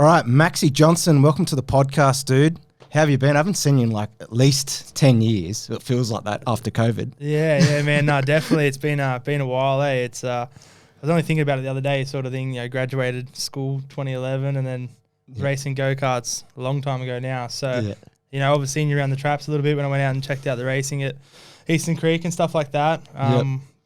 All right, Maxy Johnston, welcome to the podcast, dude. How have you been? I haven't seen you in like at least 10 years. It feels like that after COVID. Yeah, man. No, definitely. It's been a while, eh? It's I was only thinking about it the other day, sort of thing. You know, graduated school 2011, and then racing go-karts a long time ago now. So, you know, I've seen you around the traps a little bit when I went out and checked out the racing at Eastern Creek and stuff like that.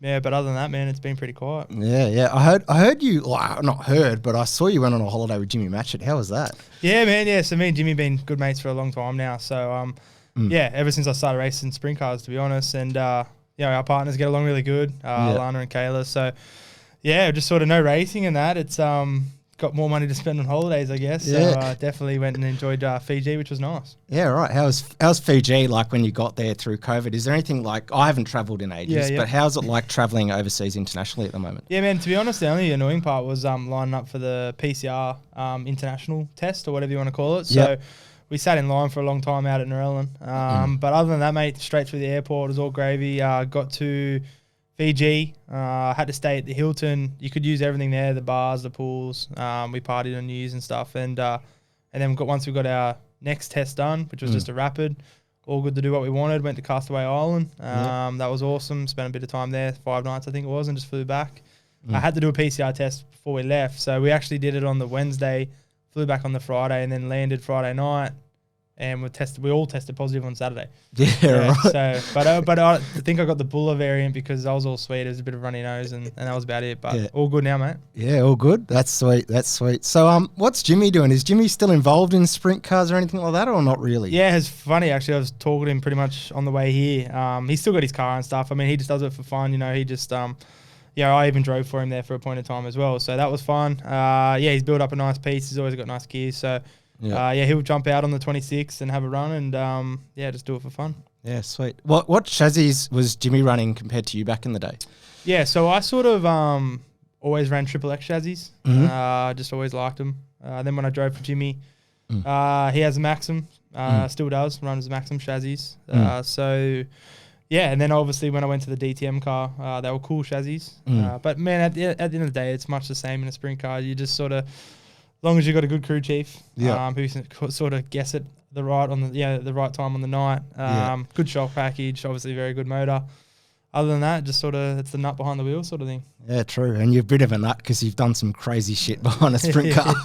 Yeah, but other than that, man, it's been pretty quiet. Yeah. I heard you, well, not heard, but I saw you went on a holiday with Jimmy Matchett. How was that? Yeah, man. Yeah, so me and Jimmy have been good mates for a long time now. So, yeah, ever since I started racing sprint cars, to be honest. And, you know, our partners get along really good, Lana and Kayla. So, yeah, just sort of no racing and that. It's got more money to spend on holidays, I guess. So, definitely went and enjoyed Fiji, which was nice. Yeah, right. How's Fiji like when you got there through COVID? Is there anything like, I haven't travelled in ages, but how's it like travelling overseas internationally at the moment? Yeah, man, to be honest, the only annoying part was lining up for the PCR international test or whatever you want to call it. So we sat in line for a long time out at Narellan. But other than that, mate, straight through the airport, it was all gravy. Got to Fiji, had to stay at the Hilton. You could use everything there, the bars, the pools. We partied on New Year's and stuff. And then once we got our next test done, which was just a rapid, all good to do what we wanted. Went to Castaway Island. That was awesome. Spent a bit of time there, 5 nights I think it was, and just flew back. I had to do a PCR test before we left. So we actually did it on the Wednesday, flew back on the Friday, and then landed Friday night. And we all tested positive on Saturday. Yeah, right. So, but I think I got the Buller variant because I was all sweet. It was a bit of runny nose, and that was about it. But all good now, mate. Yeah, all good. That's sweet. So, what's Jimmy doing? Is Jimmy still involved in sprint cars or anything like that, or not really? Yeah, it's funny actually. I was talking to him pretty much on the way here. He's still got his car and stuff. I mean, he just does it for fun. You know, he just I even drove for him there for a point of time as well. So that was fun. He's built up a nice piece. He's always got nice gear. So. He'll jump out on the 26th and have a run and, just do it for fun. Yeah, sweet. What chassis was Jimmy running compared to you back in the day? Yeah, so I sort of always ran Triple X chassis. Just always liked them. Then when I drove for Jimmy, he has a Maxim, still does, runs Maxim chassis. And then obviously when I went to the DTM car, they were cool chassis. But, man, at the end of the day, it's much the same in a sprint car. You just sort of... As long as you've got a good crew chief who can sort of guess it the right time on the night. Good shock package, obviously very good motor. Other than that, just sort of it's the nut behind the wheel sort of thing. Yeah, true. And you're a bit of a nut because you've done some crazy shit behind a sprint car.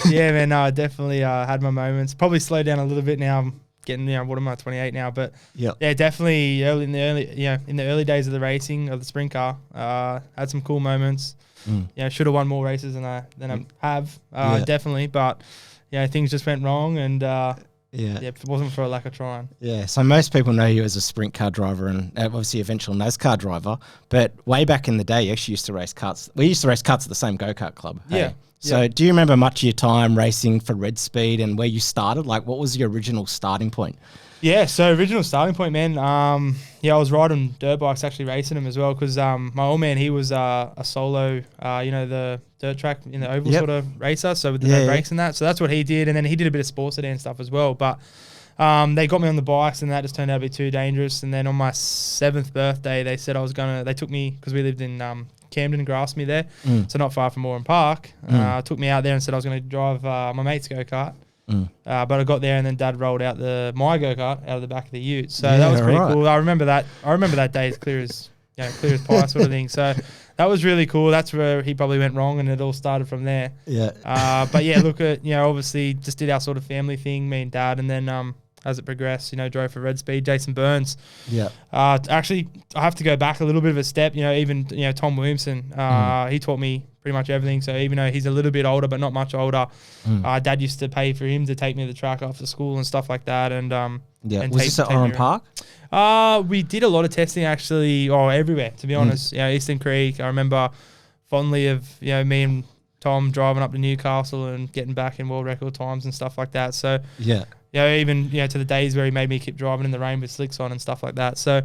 Yeah, man. No, I definitely had my moments. Probably slowed down a little bit now. I'm getting, what am I, 28 now? But definitely in the early days of the racing of the sprint car, had some cool moments. Should have won more races than I have, definitely. But things just went wrong, and it wasn't for a lack of trying. Yeah, so most people know you as a sprint car driver and obviously eventual NASCAR driver. But way back in the day, you actually used to race karts. We used to race karts at the same go-kart club. Hey? So do you remember much of your time racing for Red Speed and where you started? Like, what was your original starting point? Yeah, so original starting point, man. I was riding dirt bikes, actually racing them as well, because my old man, he was a solo, the dirt track in the oval sort of racer, so with the no brakes and that. So that's what he did, and then he did a bit of sports sedan stuff as well. But they got me on the bikes, and that just turned out to be too dangerous. And then on my 7th birthday, they said they took me, because we lived in Camden and Grassmere there, so not far from Oran Park. Took me out there and said I was going to drive my mate's go-kart. But I got there and then Dad rolled out my go-kart out of the back of the ute. So that was pretty cool. I remember that day as clear as pie sort of thing. So that was really cool. That's where he probably went wrong, and it all started from there. But look at, obviously just did our sort of family thing, me and Dad, and then as it progressed, drove for Red Speed, Jason Burns. Actually, I have to go back a little bit of a step. Even Tom Williamson, he taught me pretty much everything. So even though he's a little bit older, but not much older, Dad used to pay for him to take me to the track after school and stuff like that. And and was this at Oran Park? We did a lot of testing actually, everywhere, to be honest. Eastern Creek. I remember fondly of me and Tom driving up to Newcastle and getting back in world record times and stuff like that. So even to the days where he made me keep driving in the rain with slicks on and stuff like that. So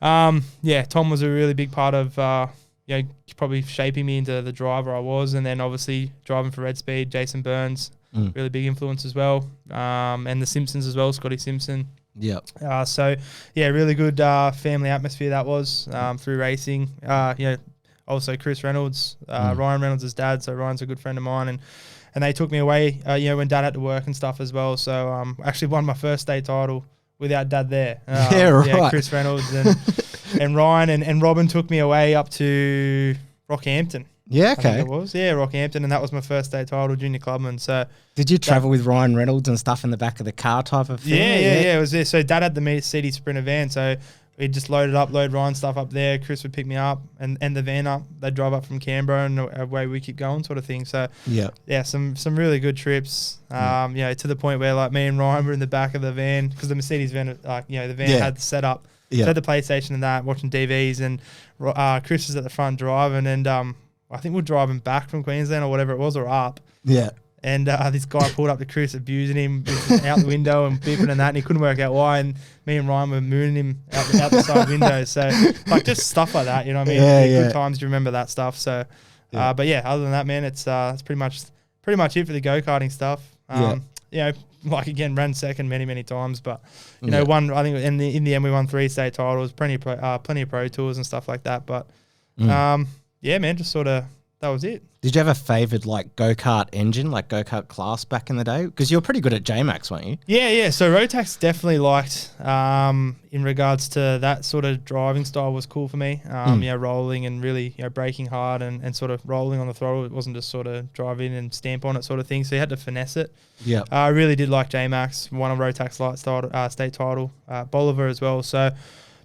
Tom was a really big part of probably shaping me into the driver I was, and then obviously driving for Red Speed, Jason Burns, really big influence as well, and the Simpsons as well, Scotty Simpson. Really good family atmosphere that was through racing. Also Chris Reynolds, Ryan Reynolds' dad, so Ryan's a good friend of mine, and and they took me away, when Dad had to work and stuff as well. So actually won my first state title without Dad there. Yeah, Chris Reynolds and Ryan and Robin took me away up to Rockhampton. Yeah, okay. I think it was. Yeah, Rockhampton, and that was my first state title, junior clubman. So did you travel with Ryan Reynolds and stuff in the back of the car type of thing? Yeah. It was there. So Dad had the CD Sprinter van, so we just load Ryan's stuff up there. Chris would pick me up and the van up. They'd drive up from Canberra and away we keep going, sort of thing. So yeah, some really good trips. To the point where like me and Ryan were in the back of the van because the Mercedes van, the van had the setup. So had the PlayStation and that, watching DVs, and Chris was at the front driving, and I think we're driving back from Queensland or whatever it was, or up. Yeah. And this guy pulled up to Chris, abusing him out the window and beeping and that, and he couldn't work out why. And me and Ryan were mooning him out the side window. So, like, just stuff like that, you know what I mean? Yeah. Good times, you remember that stuff. So, but yeah, other than that, man, it's pretty much it for the go-karting stuff. Like, again, ran second many times, but won. I think in the end we won 3 state titles, plenty of pro tours and stuff like that. But yeah, man, just sort of that was it. Did you have a favoured like go-kart engine, like go-kart class back in the day? Because you were pretty good at J-Max, weren't you? Yeah. So Rotax definitely liked in regards to that sort of driving style was cool for me. Rolling and really braking hard and sort of rolling on the throttle. It wasn't just sort of drive in and stamp on it sort of thing. So you had to finesse it. Yeah. I really did like J-Max. Won a Rotax light state title, Bolivar as well. So.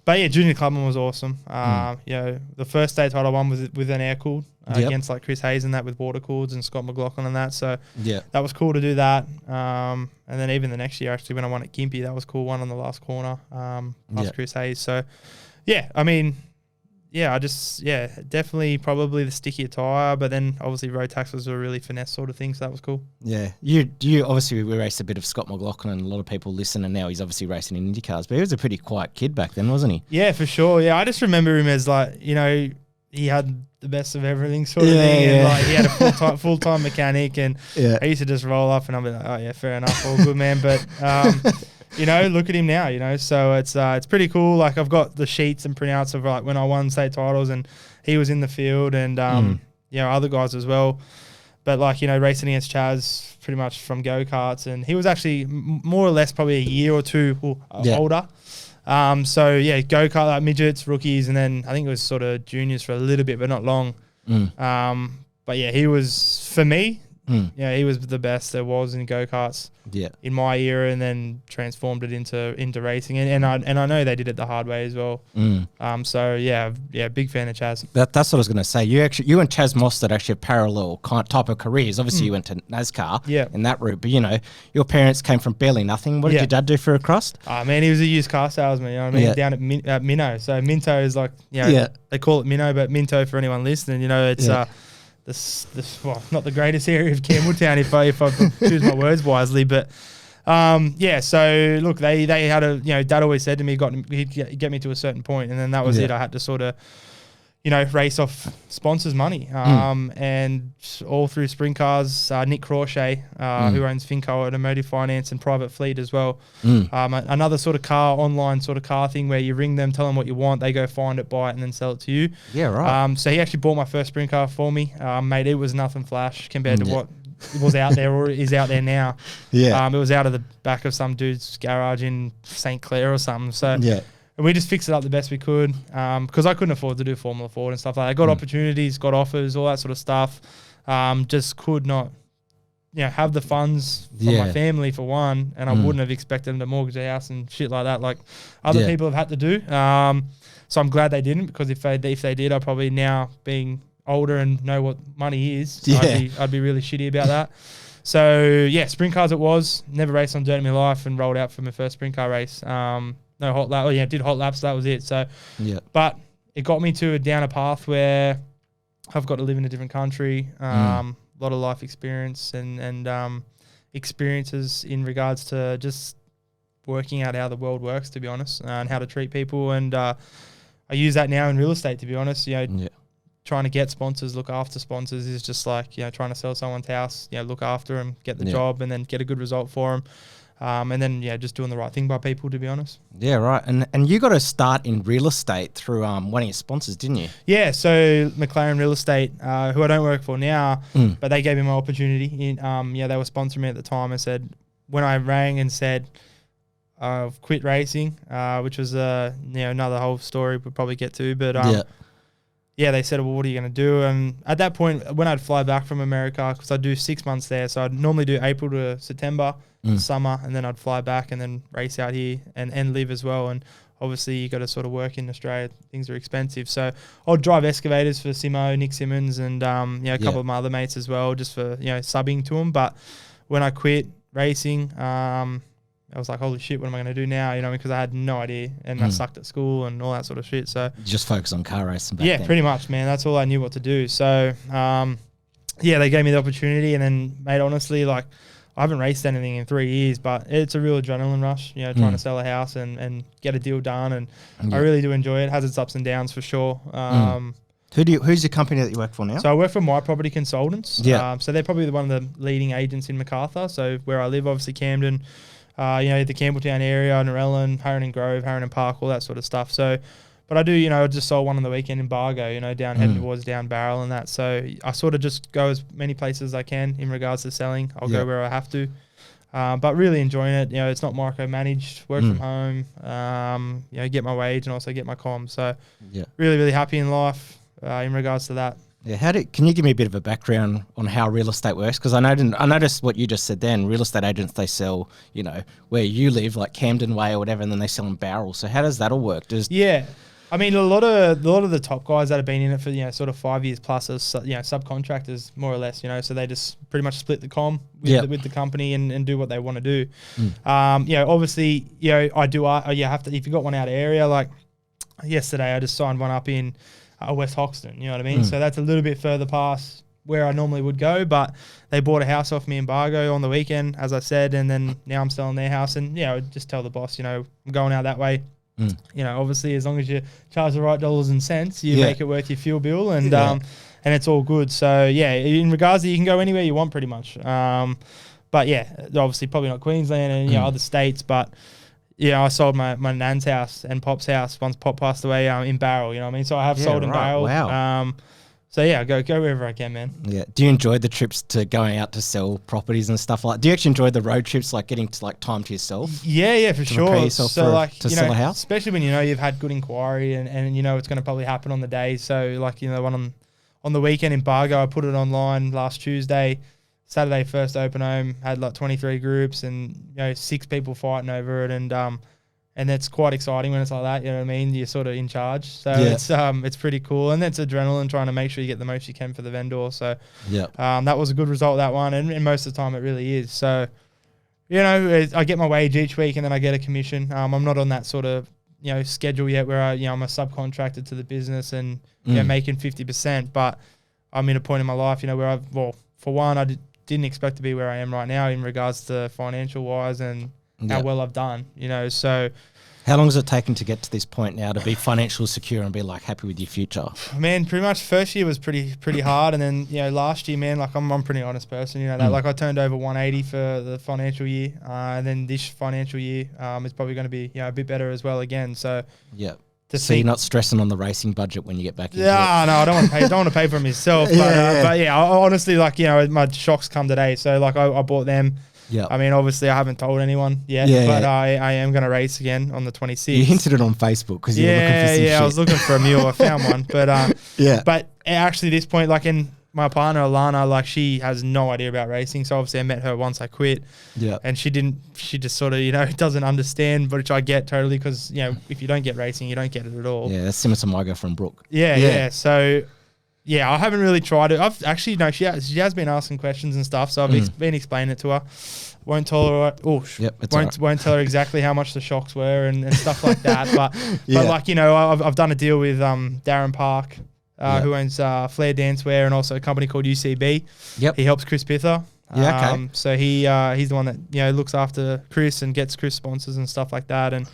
But yeah, junior clubman was awesome. The first state title I won was with an air cooled against like Chris Hayes and that with water cooled and Scott McLaughlin and that. So that was cool to do that. And then even the next year, actually, when I won at Gympie, that was cool. Won on the last corner past Chris Hayes. So yeah, I mean, definitely probably the stickier tyre, but then obviously Rotax was a really finesse sort of thing, so that was cool. Yeah, you obviously we raced a bit of Scott McLaughlin, and a lot of people listen, and now he's obviously racing in IndyCars, but he was a pretty quiet kid back then, wasn't he? Yeah, for sure. Yeah, I just remember him as like, he had the best of everything sort of thing, and like he had a full-time mechanic, and I used to just roll up and I'd be like, oh yeah, fair enough, all good, man, but look at him now, so it's pretty cool. Like I've got the sheets and printouts of like when I won state titles and he was in the field and, other guys as well. But like, racing against Chaz pretty much from go-karts, and he was actually more or less probably a year or two older. Go-kart, like midgets, rookies, and then I think it was sort of juniors for a little bit, but not long. But yeah, he was, for me, he was the best there was in go-karts in my era, and then transformed it into racing. And I know they did it the hard way as well. Big fan of Chaz. That's what I was going to say. You and Chaz Mostert actually have parallel type of careers. Obviously, you went to NASCAR in that route, but your parents came from barely nothing. What did your dad do for a crust? Oh man, he was a used car salesman. You know what I mean? Down at Minnow. So Minto is like, they call it Minnow, but Minto for anyone listening, it's this not the greatest area of Campbelltown if I choose my words wisely, but so look, they had a Dad always said to me he'd get me to a certain point, and then that was it. I had to sort of race off sponsors' money, and all through Sprintcars, Nick Crawshay, who owns Finco Automotive Finance and Private Fleet as well. Another sort of online sort of car thing where you ring them, tell them what you want, they go find it, buy it, and then sell it to you. Yeah, right. So he actually bought my first sprint car for me. Mate, it was nothing flash compared to what was out there or is out there now. It was out of the back of some dude's garage in St. Clair or something. So and we just fixed it up the best we could because I couldn't afford to do Formula Ford and stuff like that. I got opportunities, got offers, all that sort of stuff. Just could not, have the funds from my family for one, and I wouldn't have expected them to mortgage a house and shit like that, like other people have had to do. So I'm glad they didn't, because if they did, I probably now being older and know what money is, I'd be really shitty about that. So sprint cars it was. Never raced on dirt in my life, and rolled out for my first sprint car race. No hot lap. Did hot laps. That was it. So, but it got me down a path where I've got to live in a different country. A lot of life experience and experiences in regards to just working out how the world works, to be honest, and how to treat people. And I use that now in real estate, to be honest. trying to get sponsors, look after sponsors is just like, trying to sell someone's house, look after them, get the job, and then get a good result for them. And then, just doing the right thing by people, to be honest. Yeah, right. And you got to start in real estate through one of your sponsors, didn't you? Yeah, so McLaren Real Estate, who I don't work for now, but they gave me my opportunity. They were sponsoring me at the time and said, when I rang and said, I've quit racing, which was another whole story we'll probably get to, but they said, well, what are you going to do? And at that point, when I'd fly back from America, because I'd do 6 months there, so I'd normally do April to September, summer, and then I'd fly back and then race out here and live as well. And obviously, you got to sort of work in Australia. Things are expensive. So I'll drive excavators for Simo, Nick Simmons, and a couple of my other mates as well, just for subbing to them. But when I quit racing, I was like, holy shit, what am I going to do now? Because I had no idea, and I sucked at school and all that sort of shit. So just focus on car racing back then. Pretty much, man. That's all I knew what to do. So, they gave me the opportunity, and then, mate, honestly, like, I haven't raced anything in 3 years, but it's a real adrenaline rush, trying to sell a house and get a deal done, and I really do enjoy it. It has its ups and downs for sure. Who's your company that you work for now? So I work for My Property Consultants. Yeah. So they're probably one of the leading agents in Macarthur. So where I live, obviously Camden, the Campbelltown area, Narellan, Harrington Grove, Harrington Park, all that sort of stuff. So, but I do, I just sold one on the weekend in Bargo, down heading towards Down Barrel and that. So I sort of just go as many places as I can in regards to selling. I'll go where I have to. But really enjoying it. It's not micromanaged, work from home, get my wage and also get my comm. So really, really happy in life in regards to that. Yeah, can you give me a bit of a background on how real estate works? Because I noticed what you just said then. Real estate agents, they sell, where you live, like Camden Way or whatever, and then they sell in barrels. So how does that all work? I mean, a lot of the top guys that have been in it for sort of 5 years plus are subcontractors more or less. So they just pretty much split the comm with the company and do what they want to do. Obviously, I do. You have to, if you got one out of area. Like yesterday, I just signed one up in West Hoxton, you know what I mean? So that's a little bit further past where I normally would go, but they bought a house off me in Bargo on the weekend, as I said, and then now I'm selling their house, and just tell the boss, I'm going out that way. Obviously, as long as you charge the right dollars and cents, you make it worth your fuel bill, and it's all good. So in regards to, you can go anywhere you want pretty much. But obviously probably not Queensland and other states, but I sold my nan's house and Pop's house once Pop passed away in Barrel, you know what I mean? So I have sold in Barrel. Wow. Go wherever I can, man. Yeah. Do you enjoy the trips to going out to sell properties and stuff like that? Do you actually enjoy the road trips, like getting to time to yourself? Yeah, for sure. So sell a house? Especially when you've had good inquiry and it's going to probably happen on the day. So one on the weekend in Bargo, I put it online last Tuesday. Saturday first open home, had like 23 groups and 6 people fighting over it, and it's quite exciting when it's like that. You know what I mean? You're sort of in charge, so it's pretty cool, and it's adrenaline trying to make sure you get the most you can for the vendor. So that was a good result, that one, and most of the time it really is. So I get my wage each week, and then I get a commission. I'm not on that sort of schedule yet where I'm a subcontractor to the business and making 50%, but I'm in a point in my life where for one, I didn't expect to be where I am right now in regards to financial wise and how well I've done, so. How long has it taken to get to this point now to be financially secure and be like happy with your future? Man, pretty much first year was pretty hard, and then last year, man, like I'm a pretty honest person, that like I turned over 180 for the financial year, and then this financial year is probably going to be a bit better as well again. So so you're not stressing on the racing budget when you get back into it? No, I don't want to pay for it myself. But I honestly, like, my shocks come today. So, like, I bought them. Yeah. I mean, obviously, I haven't told anyone yet, but I am going to race again on the 26th. You hinted it on Facebook because you were looking for some shit. I was looking for a mule. I found one. But, but actually, this point, like, my partner, Alana, like, she has no idea about racing. So, obviously, I met her once I quit. Yeah. And she just sort of, doesn't understand, which I get totally because, if you don't get racing, you don't get it at all. Yeah, that's similar to my girlfriend, Brooke. Yeah. So, I haven't really tried it. I've actually, she has been asking questions and stuff. So, I've been explaining it to her. Won't tell her. Won't tell her exactly how much the shocks were and stuff like that. But like I've done a deal with Darren Park, who owns Flair Dancewear and also a company called UCB. Yep. He helps Chris Pither. So he's the one that looks after Chris and gets Chris sponsors and stuff like that. And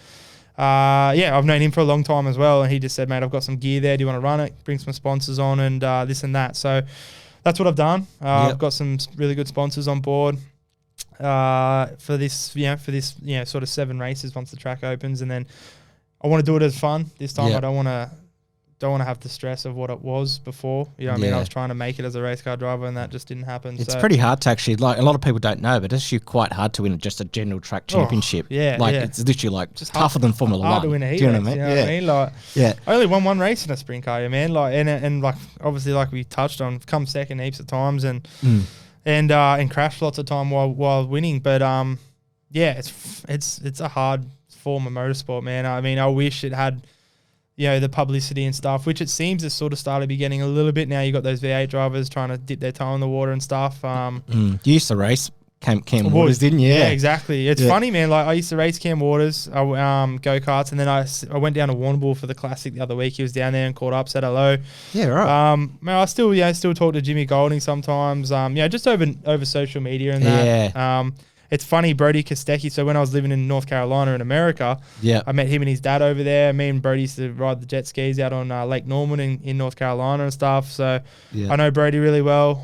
I've known him for a long time as well, and he just said, mate, I've got some gear there. Do you want to run it? Bring some sponsors on and this and that. So that's what I've done. I've got some really good sponsors on board for this, sort of 7 races once the track opens, and then I want to do it as fun this time. I don't want to have the stress of what it was before. You know what I mean? I was trying to make it as a race car driver, and that just didn't happen. It's pretty hard to actually, like, a lot of people don't know, but it's actually quite hard to win just a general track championship. It's literally like just tougher than Formula 1. Hard to win a heat race, you know what I mean? Like, I only won 1 race in a sprint car, man. Like, and like, obviously, like we touched on, come second heaps of times and crashed lots of time while winning. But it's a hard form of motorsport, man. I mean, I wish it had, the publicity and stuff, which it seems has sort of started be getting a little bit now. You got those V8 drivers trying to dip their toe in the water and stuff. You used to race Cam Waters, didn't you? Yeah, exactly. It's funny, man. Like, I used to race Cam Waters, go-karts, and then I went down to Warrnambool for the Classic the other week. He was down there and caught up, said hello. Yeah, right. Man, I still talk to Jimmy Golding sometimes. Just over social media and that. Yeah. It's funny, Brody Kostecki. So when I was living in North Carolina in America, I met him and his dad over there. Me and Brody used to ride the jet skis out on Lake Norman in North Carolina and stuff. So I know Brody really well.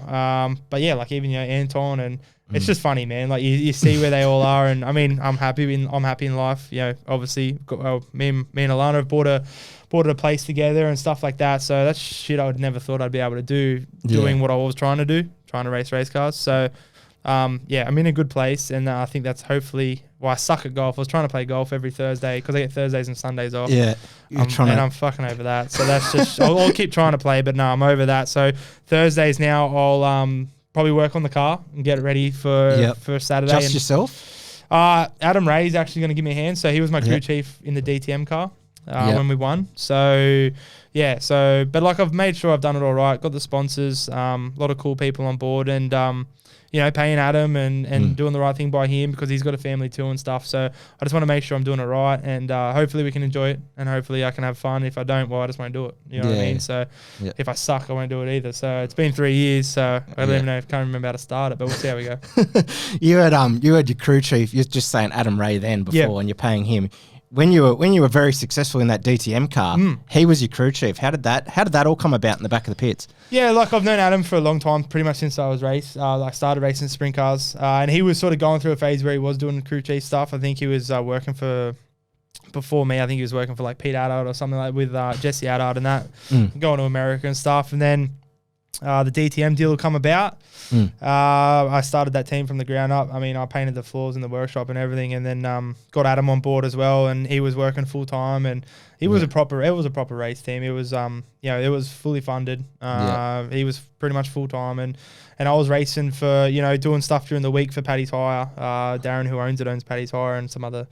But yeah, like even Anton, and it's just funny, man. Like you see where they all are, and I mean I'm happy in life. Obviously me and Alana have bought a place together and stuff like that. So that's shit I would never thought I'd be able to do, doing what I was trying to do, trying to race cars. So. I'm in a good place, and I think that's hopefully why I suck at golf. I was trying to play golf every Thursday because I get Thursdays and Sundays off. Yeah, I'm fucking over that. So that's just I'll keep trying to play, but no, I'm over that. So Thursdays now I'll probably work on the car and get it ready for Saturday. Just yourself? Adam Ray's actually going to give me a hand. So he was my crew chief in the DTM car when we won. So but like I've made sure I've done it all right. Got the sponsors, a lot of cool people on board, and paying Adam and doing the right thing by him because he's got a family too and stuff. So I just want to make sure I'm doing it right, and hopefully we can enjoy it, and hopefully I can have fun. If I don't, well, I just won't do it. You know what I mean? So if I suck, I won't do it either. So it's been 3 years, so I don't even know, can't remember how to start it, but we'll see how we go. You had your crew chief. You're just saying Adam Ray then before, and you're paying him. When you were very successful in that DTM car, he was your crew chief. How did that all come about in the back of the pits? Yeah, like I've known Adam for a long time, pretty much since I was started racing sprint cars, and he was sort of going through a phase where he was doing crew chief stuff. I think he was working before me. I think he was working for like Pete Addard or something like with Jesse Addard and that, going to America and stuff, and then the DTM deal will come about. I started that team from the ground up. I mean, I painted the floors in the workshop and everything, and then got Adam on board as well, and he was working full time, and it was a proper race team. It was it was fully funded. He was pretty much full time, and I was racing for doing stuff during the week for Paddy's Hire. Darren, who owns Paddy's Hire, and some other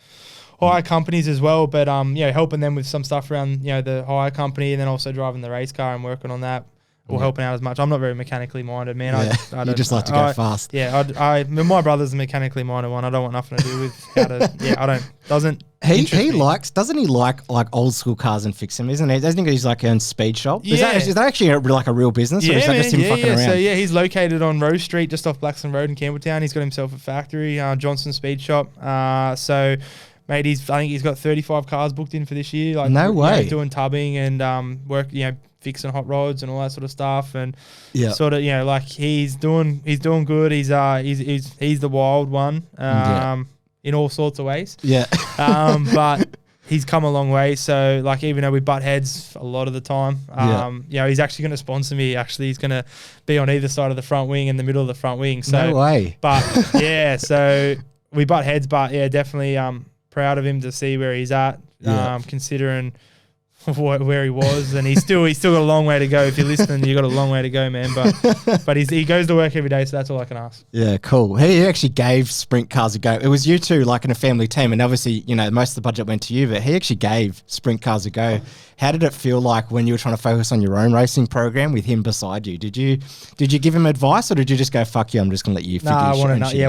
hire companies as well, but helping them with some stuff around the hire company, and then also driving the race car and working on that. Or helping out as much. I'm not very mechanically minded, man. I you just like to go fast. Yeah, my brother's the mechanically minded one. I don't want nothing to do with how to. Doesn't he like old school cars and fix them, isn't he? Doesn't he he's like own speed shop? Yeah. Is that actually like a real business? Or is that just him fucking around? So he's located on Rose Street, just off Blackstone Road in Campbelltown. He's got himself a factory, Johnston Speed Shop. Mate, I think he's got 35 cars booked in for this year. Like, no way. Doing tubbing and work, fixing hot rods and all that sort of stuff, and sort of like he's doing good. He's the wild one in all sorts of ways. But he's come a long way. So like even though we butt heads a lot of the time, he's actually going to sponsor me. Actually, he's going to be on either side of the front wing and the middle of the front wing. So no way. But so we butt heads. But definitely proud of him to see where he's at. Considering where he was, and he's still got a long way to go. If you're listening, you got a long way to go, man. But he goes to work every day, so that's all I can ask. Yeah, cool. He actually gave sprint cars a go. It was you two, like in a family team, and obviously, most of the budget went to you, but he actually gave sprint cars a go. How did it feel like when you were trying to focus on your own racing program with him beside you? Did you give him advice, or did you just go, fuck you, I'm just gonna let you figure I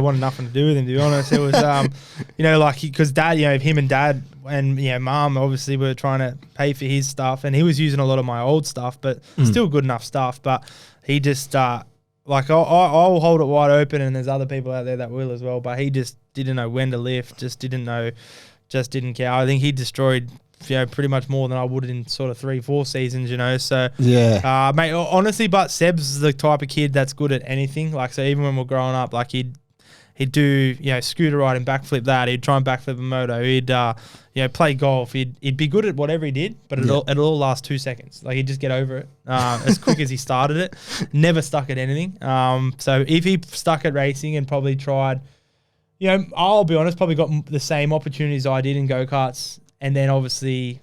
wanted nothing to do with him, to be honest. It was because dad, him and dad and mom obviously were trying to pay for his stuff, and he was using a lot of my old stuff, but still good enough stuff. But he just I'll hold it wide open, and there's other people out there that will as well. But he just didn't know when to lift, just didn't know just didn't care. I think he destroyed, pretty much more than I would in sort of 3-4 seasons, So yeah, mate, honestly, but Seb's the type of kid that's good at anything. Like, so even when we're growing up, like he'd do, scooter ride and backflip that. He'd try and backflip a moto. He'd, play golf. He'd be good at whatever he did, but it'll all last 2 seconds. Like, he'd just get over it as quick as he started it. Never stuck at anything. So if he stuck at racing and probably tried, I'll be honest, probably got the same opportunities I did in go-karts, and then obviously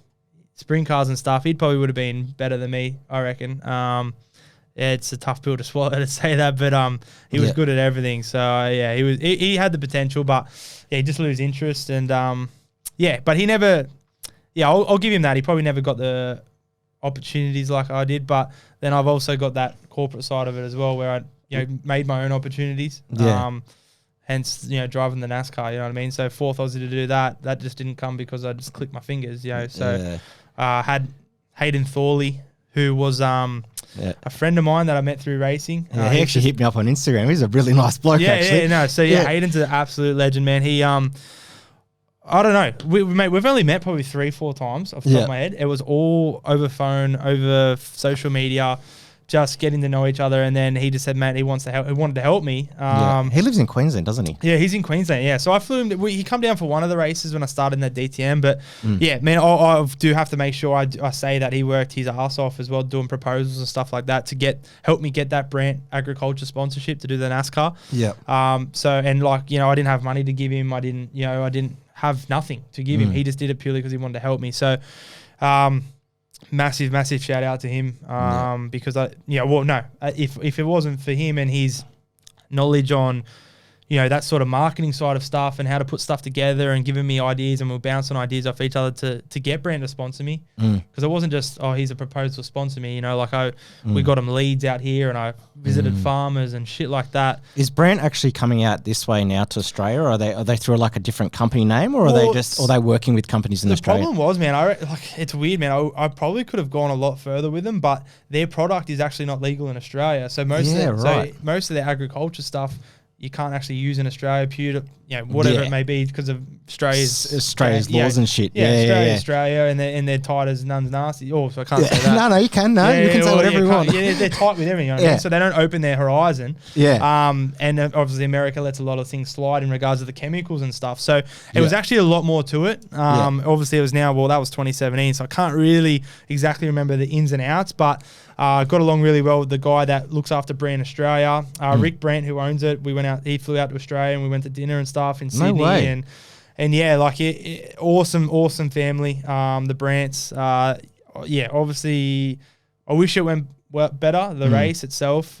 sprint cars and stuff, he probably would have been better than me, I reckon. It's a tough pill to swallow to say that, but he was good at everything. So he had the potential, but he just lose interest, and but he never. Yeah, I'll give him that. He probably never got the opportunities like I did, but then I've also got that corporate side of it as well, where I made my own opportunities. Yeah. Hence, driving the NASCAR, you know what I mean? So fourth Aussie to do that just didn't come because I just clicked my fingers, So had Hayden Thorley, who was a friend of mine that I met through racing. He actually hit me up on Instagram. He's a really nice bloke, actually. Hayden's an absolute legend, man. He, I don't know. We've only met probably 3-4 times off the top of my head. It was all over phone, over social media, just getting to know each other. And then he just said, "Mate, he wants to help. He wanted to help me." He lives in Queensland, doesn't he? Yeah, he's in Queensland. Yeah, so I flew him. He come down for one of the races when I started in the DTM. But man, I do have to make sure I say that he worked his ass off as well, doing proposals and stuff like that to help me get that Brandt Agriculture sponsorship to do the NASCAR. Yeah. So and I didn't have money to give him. I didn't have nothing to give him. He just did it purely because he wanted to help me. So, massive shout out to him. Because if it wasn't for him and his knowledge on, that sort of marketing side of stuff and how to put stuff together and giving me ideas, and we'll bounce on ideas off each other to get Brandt to sponsor me. Because it wasn't just, he's a proposal to sponsor me, we got him leads out here and I visited farmers and shit like that. Is Brandt actually coming out this way now to Australia, or are they through like a different company name, or are they working with companies in Australia? The problem was, man, it's weird, man. I probably could have gone a lot further with them, but their product is actually not legal in Australia. So most of their agriculture stuff you can't actually use in Australia, whatever it may be, because of Australia's laws and shit. Australia, and they're tight as nuns nasty. So I can't say that. No, you can. No, you can say whatever you want. Yeah, they're tight with everything. You know what I mean? So they don't open their horizon. Yeah. And obviously America lets a lot of things slide in regards to the chemicals and stuff. So it was actually a lot more to it. Obviously it was that was 2017, so I can't really exactly remember the ins and outs, but got along really well with the guy that looks after Brandt Australia, Rick Brandt, who owns it. We went out. He flew out to Australia and we went to dinner and stuff in Sydney. No way. And awesome family. The Brandts. Obviously, I wish it went better. The race itself.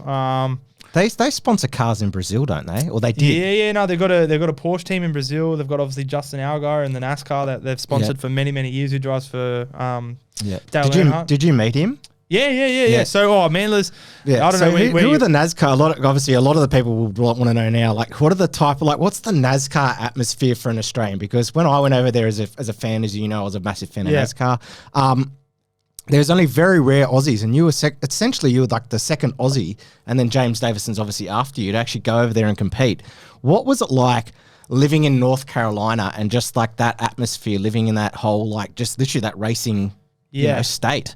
They sponsor cars in Brazil, don't they? Or they did? Yeah. No, they've got a Porsche team in Brazil. They've got obviously Justin Allgaier in the NASCAR that they've sponsored for many years. Who drives for Dale Earnhardt. Did you meet him? Yeah. So, man, I don't know. Who are the NASCAR? A lot of the people will want to know now, like, what are the type of, what's the NASCAR atmosphere for an Australian? Because when I went over there as a fan, as you know, I was a massive fan of NASCAR. There's only very rare Aussies, and you were essentially like the second Aussie, and then James Davison's obviously after you to actually go over there and compete. What was it like living in North Carolina and just like that atmosphere, living in that whole, like, just literally that racing state?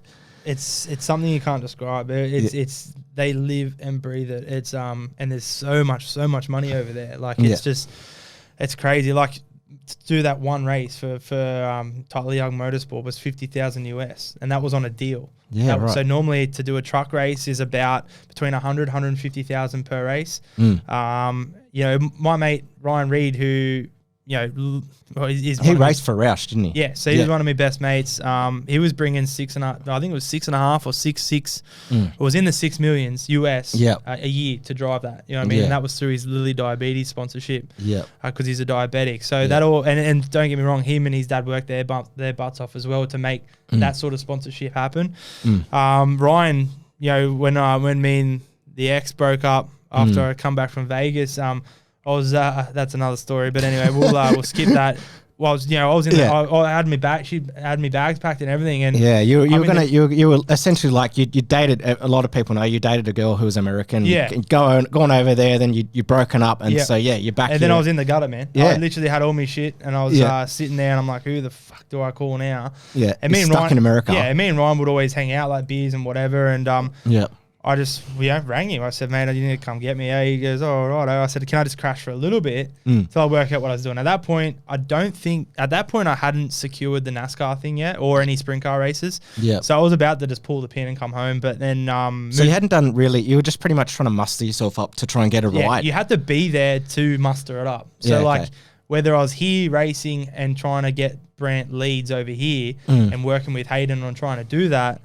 It's something you can't describe. It's they live and breathe it. It's and there's so much money over there. Like it's crazy. Like to do that one race for Untitled Motorsport was $50,000 US, and that was on a deal. Right. So normally to do a truck race is about between 150,000 per race. My mate Ryan Reed, who he raced for Roush, didn't he? Yeah, so he was one of my best mates. He was bringing 6.5, I think it was 6.5 or 6.6. It was in the 6 millions US a year to drive that. You know what I mean? And that was through his Lilly Diabetes sponsorship. Because he's a diabetic. So that all, and don't get me wrong, him and his dad worked their butts off as well to make that sort of sponsorship happen. Ryan, when me and the ex broke up after I come back from Vegas, I was that's another story, but anyway, we'll skip that. Well, I was in. I had me back. She had me bags packed and everything. And you were essentially like you dated. A lot of people know you dated a girl who was American. Yeah, gone over there. Then you broken up, and so you're back. And here. then I was in the gutter, man. Yeah. I literally had all my shit, and I was sitting there, and I'm like, who the fuck do I call now? Yeah, and me and stuck Ryan, in America. Yeah, and me and Ryan would always hang out like beers and whatever, and I just rang him. I said, mate, you need to come get me. He goes, oh, all right. I said, can I just crash for a little bit till I work out what I was doing? At that point, I hadn't secured the NASCAR thing yet or any sprint car races. Yeah. So I was about to just pull the pin and come home. But then... so you hadn't done really... You were just pretty much trying to muster yourself up to try and get it right. You had to be there to muster it up. So whether I was here racing and trying to get Brant leads over here and working with Hayden on trying to do that...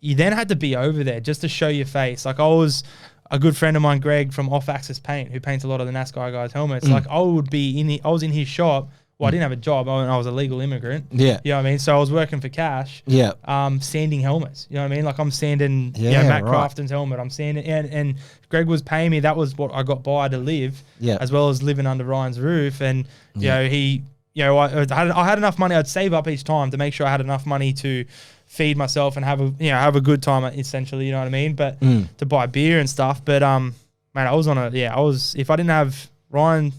You then had to be over there just to show your face. Like I was a good friend of mine, Greg from Off Axis Paint, who paints a lot of the NASCAR guys' helmets. Like I would be I was in his shop. Well, I didn't have a job. I was a legal immigrant. Yeah. You know what I mean? So I was working for cash. Yeah. Sanding helmets. You know what I mean? Like I'm sanding Matt Crafton's helmet. I'm sanding and Greg was paying me. That was what I got by to live. Yeah. As well as living under Ryan's roof. And you know, I had enough money. I'd save up each time to make sure I had enough money to feed myself and have a good time essentially, you know what I mean? But to buy beer and stuff. But man, I was if I didn't have Ryan,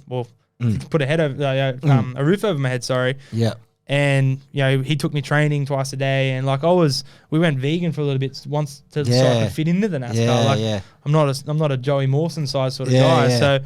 put a roof over my head, sorry. Yeah. And he took me training twice a day, and we went vegan for a little bit once so I could fit into the NASCAR. I'm not a Joey Mawson size sort of guy. Yeah. So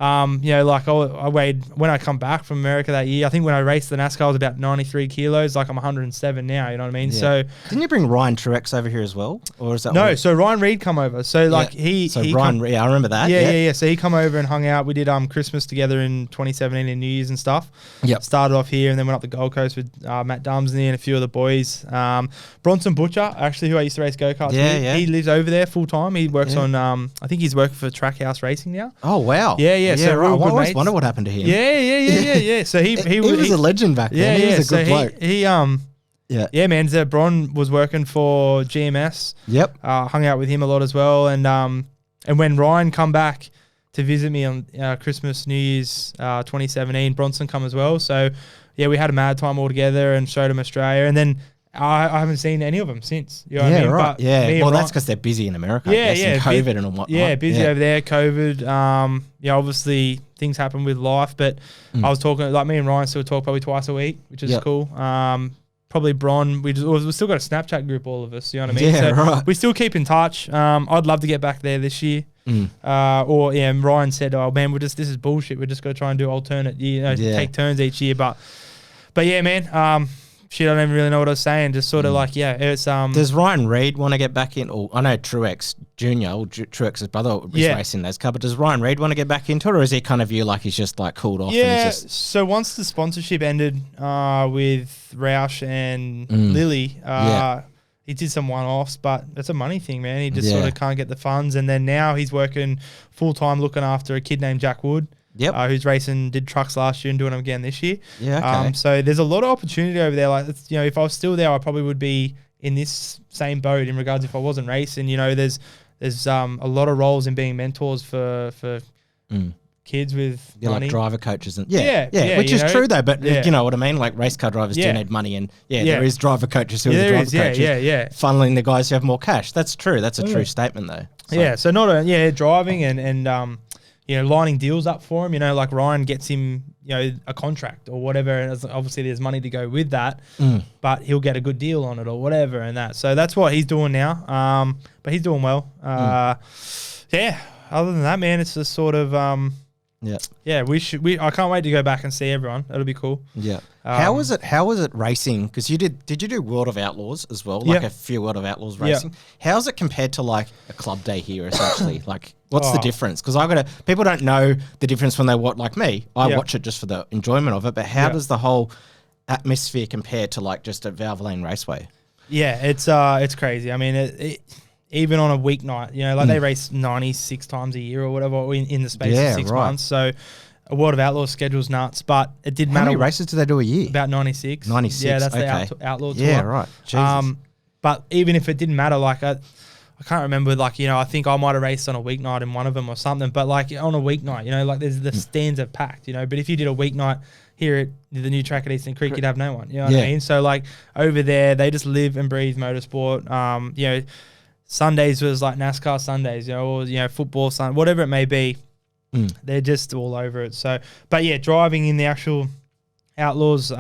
I weighed, when I come back from America that year, I think when I raced the NASCAR I was about 93 kilos, like I'm 107 now, you know what I mean? Yeah. So didn't you bring Ryan Truex over here as well? Or is that no, so Ryan Reed come over. So Ryan Reed, I remember that. Yeah. So he come over and hung out. We did Christmas together in 2017 and New Year's and stuff. Yep. Started off here and then went up the Gold Coast with Matt Dumsney and a few of the boys. Bronson Butcher, actually, who I used to race go-karts with. He lives over there full time. He works on I think he's working for Trackhouse Racing now. Oh wow. Yeah. So right. I always wonder what happened to him. Yeah. So he was a legend back then. He was a good bloke. Man. Bron was working for GMS. Yep. Hung out with him a lot as well. And when Ryan come back to visit me on Christmas, New Year's 2017, Bronson come as well. So we had a mad time all together and showed him Australia. And then I haven't seen any of them since. You know what I mean? Right. But well, that's because they're busy in America. And COVID and whatnot. Yeah, busy over there. COVID. Obviously things happen with life, but I was talking, like me and Ryan still talk probably twice a week, which is cool. Probably Bron. We still got a Snapchat group, all of us. You know what I mean? Right. We still keep in touch. I'd love to get back there this year. Ryan said, "Oh man, this is bullshit. We're just gonna try and do alternate. Take turns each year." But yeah, man. Shit, I don't even really know what I was saying. Just sort of it's Does Ryan Reed want to get back in? Or I know Truex Jr. or Truex's brother was racing those cars, but does Ryan Reed want to get back into it, or is he kind of like he's just like cooled off? Yeah. And he's just... So once the sponsorship ended with Roush and Lily, he did some one-offs, but it's a money thing, man. He just sort of can't get the funds, and then now he's working full time looking after a kid named Jack Wood. Yep. Who's did trucks last year and doing them again this year. Yeah. Okay. So there's a lot of opportunity over there. Like, if I was still there, I probably would be in this same boat in regards if I wasn't racing. There's a lot of roles in being mentors for kids with money. Like driver coaches and which is true though. But you know what I mean. Like race car drivers do need money, and there is driver coaches who are the driver coaches. Funneling the guys who have more cash. That's true. That's a true statement though. So. So not driving and lining deals up for him, like Ryan gets him, a contract or whatever. And obviously there's money to go with that, but he'll get a good deal on it or whatever and that. So that's what he's doing now. But he's doing well. Other than that, man, it's just sort of, I can't wait to go back and see everyone. That'll be cool. Yeah. How was it racing? Because did you do World of Outlaws as well? Like a few World of Outlaws racing? Yeah. How's it compared to like a club day here essentially? Like what's the difference? Because people don't know the difference when they watch, like me. I watch it just for the enjoyment of it. But how does the whole atmosphere compare to like just a Valve Lane Raceway? Yeah, it's crazy. I mean, even on a weeknight, they race 96 times a year or whatever in the space of 6 months. So a World of Outlaws schedule's nuts, but it didn't matter. How many races do they do a year? About 96. 96, yeah, that's the Outlaw tour. Yeah, right. Jesus. But even if it didn't matter, I can't remember, like, you know, I think I might have raced on a weeknight in one of them or something, but like on a weeknight, you know, like there's the stands are packed, you know, but if you did a weeknight here at the new track at Eastern Creek, you'd have no one, you know what I mean? So like over there, they just live and breathe motorsport. You know, Sundays was like NASCAR Sundays, you know, or, you know, football Sunday, whatever it may be. They're just all over it. So, but yeah, driving in the actual Outlaws,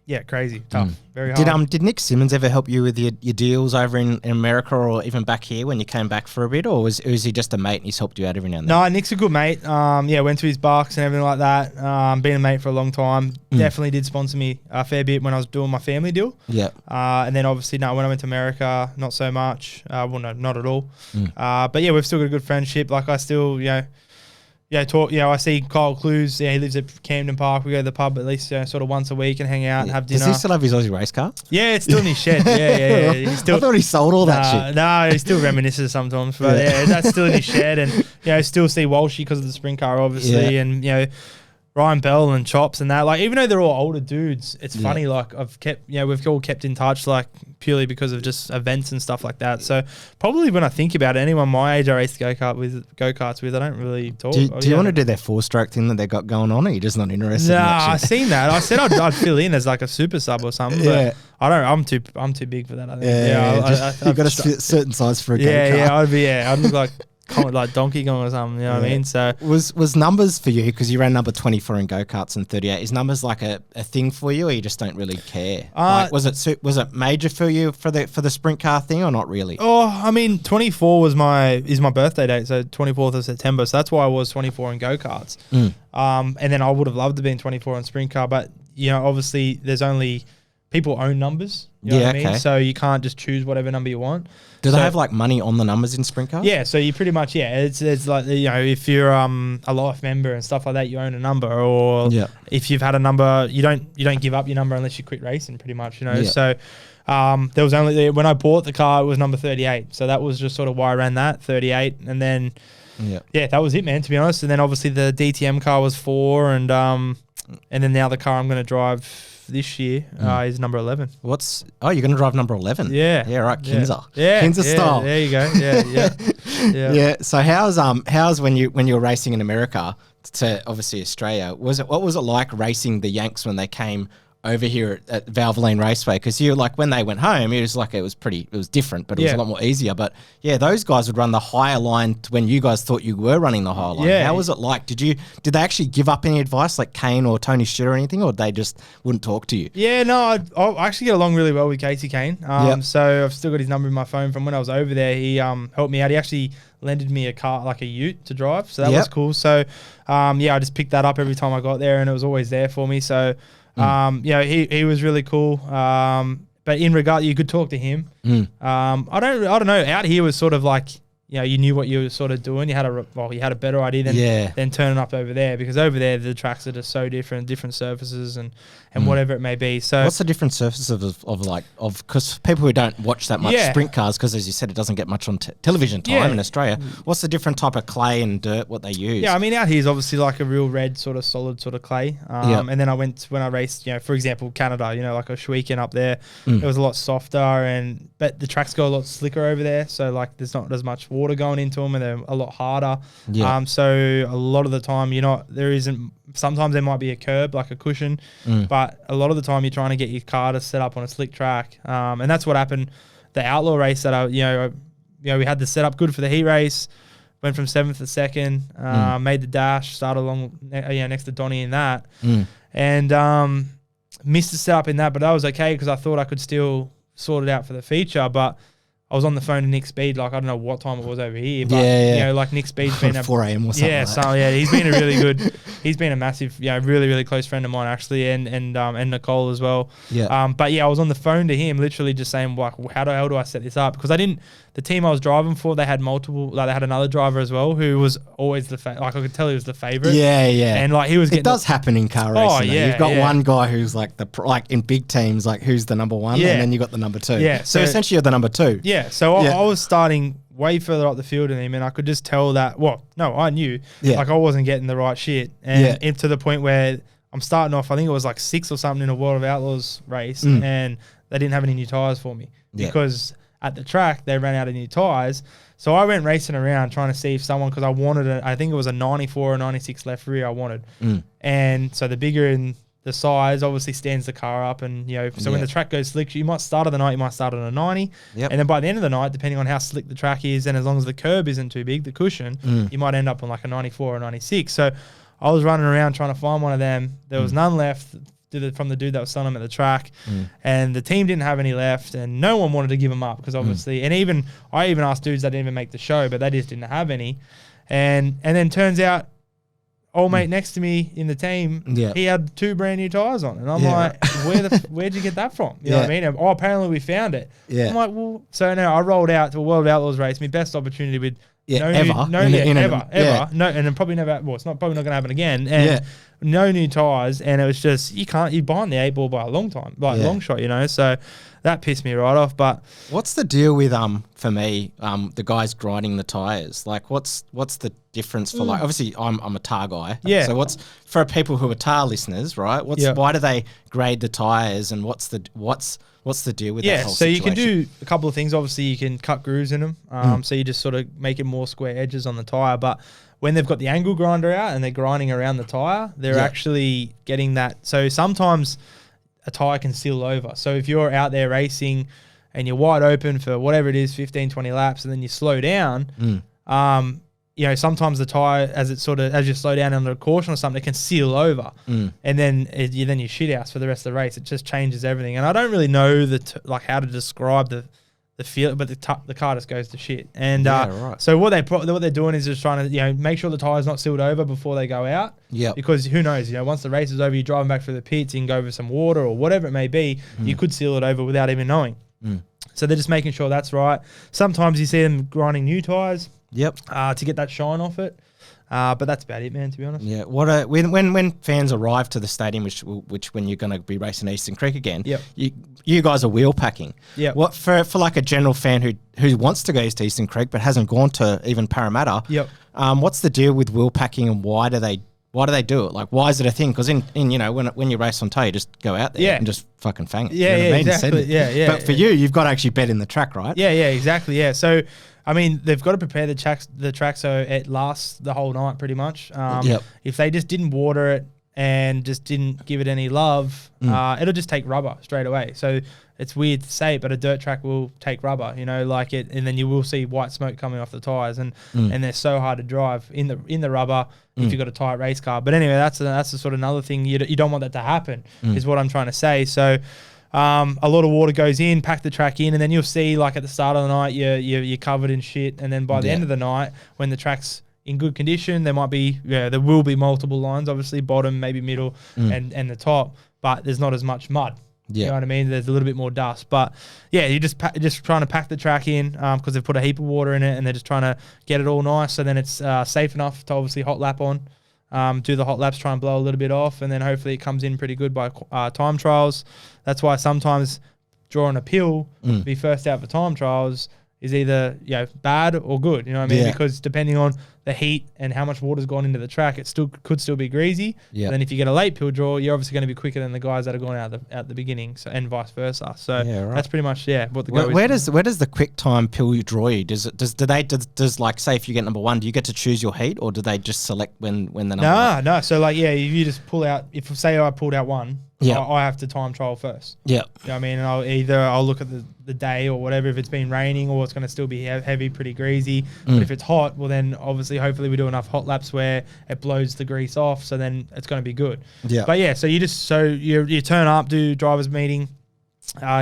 yeah, crazy, tough, very hard. Did Nick Simmons ever help you with your deals over in America or even back here when you came back for a bit, or was he just a mate and he's helped you out every now and then? No, Nick's a good mate. Yeah, went to his bucks and everything like that. Been a mate for a long time. Definitely did sponsor me a fair bit when I was doing my family deal. Yeah. And then obviously, no, when I went to America, not so much. Well, no, not at all. But yeah, we've still got a good friendship. Like I still, you know. Yeah, I see Kyle Clues. Yeah, he lives at Camden Park. We go to the pub at least, you know, sort of once a week and hang out and have dinner. Does he still have his Aussie race car? Yeah, it's still in his shed. Yeah. He's still, I thought he sold all that shit. No, he still reminisces sometimes. But yeah, that's still in his shed. And, you know, still see Walshy because of the sprint car, obviously. Yeah. And, you know, Ryan Bell and Chops and that. Like, even though they're all older dudes, it's funny. Like, we've all kept in touch, like, purely because of just events and stuff like that. So probably when I think about it, anyone my age I race go-karts with, I don't really talk. Do you want to do their 4-stroke thing that they got going on, or are you just not interested in that shit? I've seen that. I said I'd fill in as like a super sub or something, but I don't. I'm too big for that, I think. You've got a certain size for a go-kart. I'd look like Donkey Kong or something, you know what I mean? So was numbers for you, because you ran number 24 in go-karts and 38, is numbers like a thing for you, or you just don't really care? Like, was it major for you for the sprint car thing, or not really? Oh, I mean, 24 is my birthday date, so 24th of September, so that's why I was 24 in go-karts. And then I would have loved to be in 24 in sprint car, but you know, obviously there's only people own numbers, you know what I mean? So you can't just choose whatever number you want. Do they have like money on the numbers in sprint cars? Yeah, so you pretty much, it's like, you know, if you're a life member and stuff like that, you own a number, or if you've had a number, you don't give up your number unless you quit racing, pretty much, you know. So there was only, when I bought the car, it was number 38, so that was just sort of why I ran that 38, and then that was it, man, to be honest. And then obviously the DTM car was 4, and then the other car I'm going to drive this year is number 11. You're going to drive number 11? Yeah, right, Kinzer. Kinzer style. There you go. Yeah. So how's when you were racing in America to obviously Australia? What was it like racing the Yanks when they came over here at Valvoline Raceway? Because you, like, when they went home, it was different, but it was a lot more easier. But yeah, those guys would run the higher line when you guys thought you were running the higher line. Yeah. How was it like? Did they actually give up any advice, like Kane or Tony Stewart or anything, or they just wouldn't talk to you? Yeah, no, I actually get along really well with Casey Kane. So I've still got his number in my phone from when I was over there. He helped me out. He actually lended me a car, like a ute, to drive, so that was cool. So I just picked that up every time I got there, and it was always there for me. So he was really cool. But in regard, you could talk to him. I don't know. Out here was sort of like, you know, you knew what you were sort of doing. You had a better idea than turning up over there, because over there the tracks are just so different surfaces and whatever it may be. So what's the different surfaces of because people who don't watch that much sprint cars, because as you said, it doesn't get much on television time in Australia. What's the different type of clay and dirt, what they use? Yeah, I mean, out here is obviously like a real red sort of solid sort of clay. And then when I raced, you know, for example, Canada, you know, like a Schweeken up there, it was a lot softer, but the tracks go a lot slicker over there. So like there's not as much water going into them, and they're a lot harder. So a lot of the time sometimes there might be a curb, like a cushion, but a lot of the time you're trying to get your car to set up on a slick track. And that's what happened. The Outlaw race that we had the setup good for the heat race, went from 7th to 2nd, made the dash, started along next to Donnie in that, and missed the setup in that, but that was okay because I thought I could still sort it out for the feature. But I was on the phone to Nick Speed, like, I don't know what time it was over here, but, you know, like Nick Speed's been 4 a.m. or something. He's been a really good, he's been a massive, really, really close friend of mine, actually, and Nicole as well. But I was on the phone to him, literally just saying, like, how the hell do I set this up? Because the team I was driving for, they had multiple, like, they had another driver as well who was always like, I could tell he was the favorite. And like, he was getting. It does happen in car racing. You've got one guy who's like like in big teams, like who's the number one, and then you got the number 2. So essentially you're the number 2. So I was starting way further up the field than him, and I could just tell that, I knew, like, I wasn't getting the right shit. And to the point where I'm starting off, I think it was like 6th or something in a World of Outlaws race, and they didn't have any new tyres for me because at the track, they ran out of new tyres. So I went racing around trying to see if someone, because I wanted I think it was a 94 or 96 left rear I wanted. And so the bigger in the size obviously stands the car up, and so when the track goes slick, you might start at the night, you might start at a 90, and then by the end of the night, depending on how slick the track is, and as long as the curb isn't too big, the cushion, you might end up on like a 94 or 96. So I was running around trying to find one of them. There was none left from the dude that was selling them at the track, and the team didn't have any left, and no one wanted to give them up because obviously, and I even asked dudes that didn't even make the show, but they just didn't have any, and then turns out, old mate next to me in the team, he had 2 brand new tires on, and I'm like, where'd you get that from? You know what I mean? And, apparently we found it. I'm like, well, so no, I rolled out to a World Outlaws race, my best opportunity with ever, and then probably never. Well, it's probably not going to happen again. And no new tires, and it was just you behind the 8 ball by a long time, a long shot, So that pissed me right off. But what's the deal with for me, the guys grinding the tires? Like, what's the difference for like? Obviously, I'm a tar guy. Yeah. So what's for people who are tar listeners, right? Why do they grade the tires, and what's the deal with that whole so situation? You can do a couple of things. Obviously, you can cut grooves in them. So you just sort of make it more square edges on the tire. But when they've got the angle grinder out and they're grinding around the tire, they're actually getting that. So sometimes a tire can seal over. So if you're out there racing and you're wide open for whatever it is, 15, 20 laps, and then you slow down, sometimes the tire, as you slow down under a caution or something, it can seal over, and then you shit house for the rest of the race. It just changes everything. And I don't really know how to describe the feel, but the car just goes to shit. And so what they're doing is just trying to make sure the tire's not sealed over before they go out. Yeah. Because who knows? Once the race is over, you drive them back through the pits, you can go over some water or whatever it may be. You could seal it over without even knowing. So they're just making sure that's right. Sometimes you see them grinding new tires. To get that shine off it. But that's about it, man, to be honest. Yeah. When fans arrive to the stadium, which when you're going to be racing Eastern Creek again, you guys are wheel packing. Yeah. What for like a general fan who wants to go to Eastern Creek but hasn't gone to even Parramatta? What's the deal with wheel packing, and why do they do it? Like, why is it a thing? Because when you race on tow, you just go out there and just fucking fang it. Exactly. But for you, you've got to actually bet in the track, right? Yeah, exactly. Yeah. So, I mean, they've got to prepare the track so it lasts the whole night pretty much. If they just didn't water it and just didn't give it any love, it'll just take rubber straight away. So it's weird to say, but a dirt track will take rubber, and then you will see white smoke coming off the tires, and they're so hard to drive in the rubber if you've got a tight race car. But anyway, that's the sort of another thing. You don't want that to happen, is what I'm trying to say. So a lot of water goes in, pack the track in, and then you'll see, like, at the start of the night, you're covered in shit, and then by the end of the night, when the track's in good condition, there will be multiple lines, obviously, bottom, maybe middle, and the top, but there's not as much mud. You know what I mean? There's a little bit more dust. But, you're just trying to pack the track in because they've put a heap of water in it, and they're just trying to get it all nice, so then it's safe enough to obviously hot lap on. Do the hot laps, try and blow a little bit off, and then hopefully it comes in pretty good by time trials. That's why sometimes drawing a pill to be first out for time trials is either bad or good. You know what I mean? Because depending on the heat and how much water's gone into the track, it could still be greasy. And then if you get a late pill draw, you're obviously going to be quicker than the guys that are going out at the beginning, so, and vice versa. So that's pretty much what the where does the quick time pill you draw you? Does like, say if you get number 1, do you get to choose your heat, or do they just select when the number? No. So like you just pull out. If say I pulled out 1. I have to time trial first. You know what I mean? And I'll look at the day or whatever, if it's been raining or it's going to still be heavy, pretty greasy. But if it's hot, well then hopefully we do enough hot laps where it blows the grease off, so then it's going to be good. But so you turn up, do driver's meeting,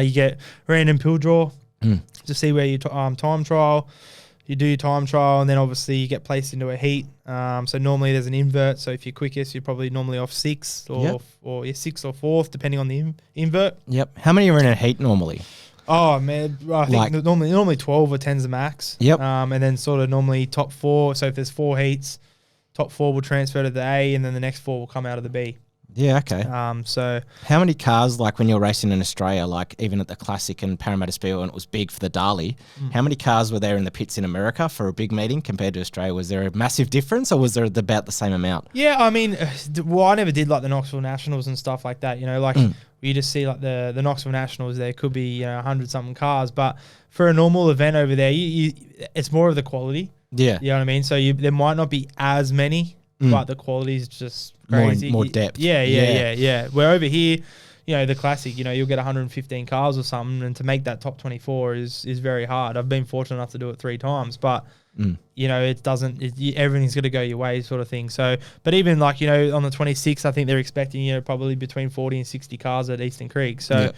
you get random pill draw to see where you time trial. You do your time trial, and then obviously you get placed into a heat. So normally there's an invert. So if you're quickest, you're probably normally off 6th or 6th or 4th, depending on the invert. How many are in a heat normally? Oh man, I think normally 12 or 10's the max. And then sort of normally top 4. So if there's 4 heats, top 4 will transfer to the A, and then the next 4 will come out of the B. Yeah, okay. So how many cars, like when you're racing in Australia, like even at the Classic and Parramatta Speedway, and it was big for the Darley, how many cars were there in the pits in America for a big meeting compared to Australia? Was there a massive difference, or was there about the same amount? Yeah, I mean, well, I never did like the Knoxville Nationals and stuff like that. You know, like you just see like the Knoxville Nationals, there could be 100-something cars, but for a normal event over there, it's more of the quality. Yeah, you know what I mean. So there might not be as many, but the quality is just crazy. More depth. Yeah. Where over here, you know, the Classic, you know, you'll get 115 cars or something, and to make that top 24 is very hard. I've been fortunate enough to do it 3 times, but you know, it doesn't. Everything's going to go your way, sort of thing. So, but even like, you know, on the 26th, I think they're expecting, you know, probably between 40 and 60 cars at Eastern Creek. So.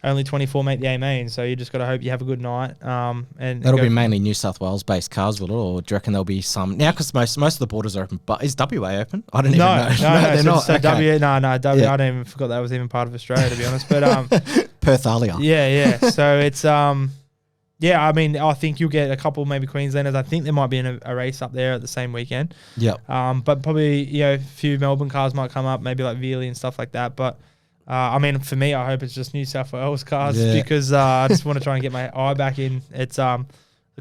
Only 24 make the A main, so you just got to hope you have a good night. And that'll be mainly New South Wales based cars, will it? Or do you reckon there'll be some now? Because most of the borders are open, but is WA open? I don't even know. No, they're not. So okay. WA. I don't even forgot that was even part of Australia, to be honest. But Perth earlier. Yeah. So it's yeah. I mean, I think you'll get a couple maybe Queenslanders. I think there might be a race up there at the same weekend. Yeah. But probably, you know, a few Melbourne cars might come up, maybe like Veely and stuff like that. But I mean, for me, I hope it's just New South Wales cars because I just want to try and get my eye back in. It's the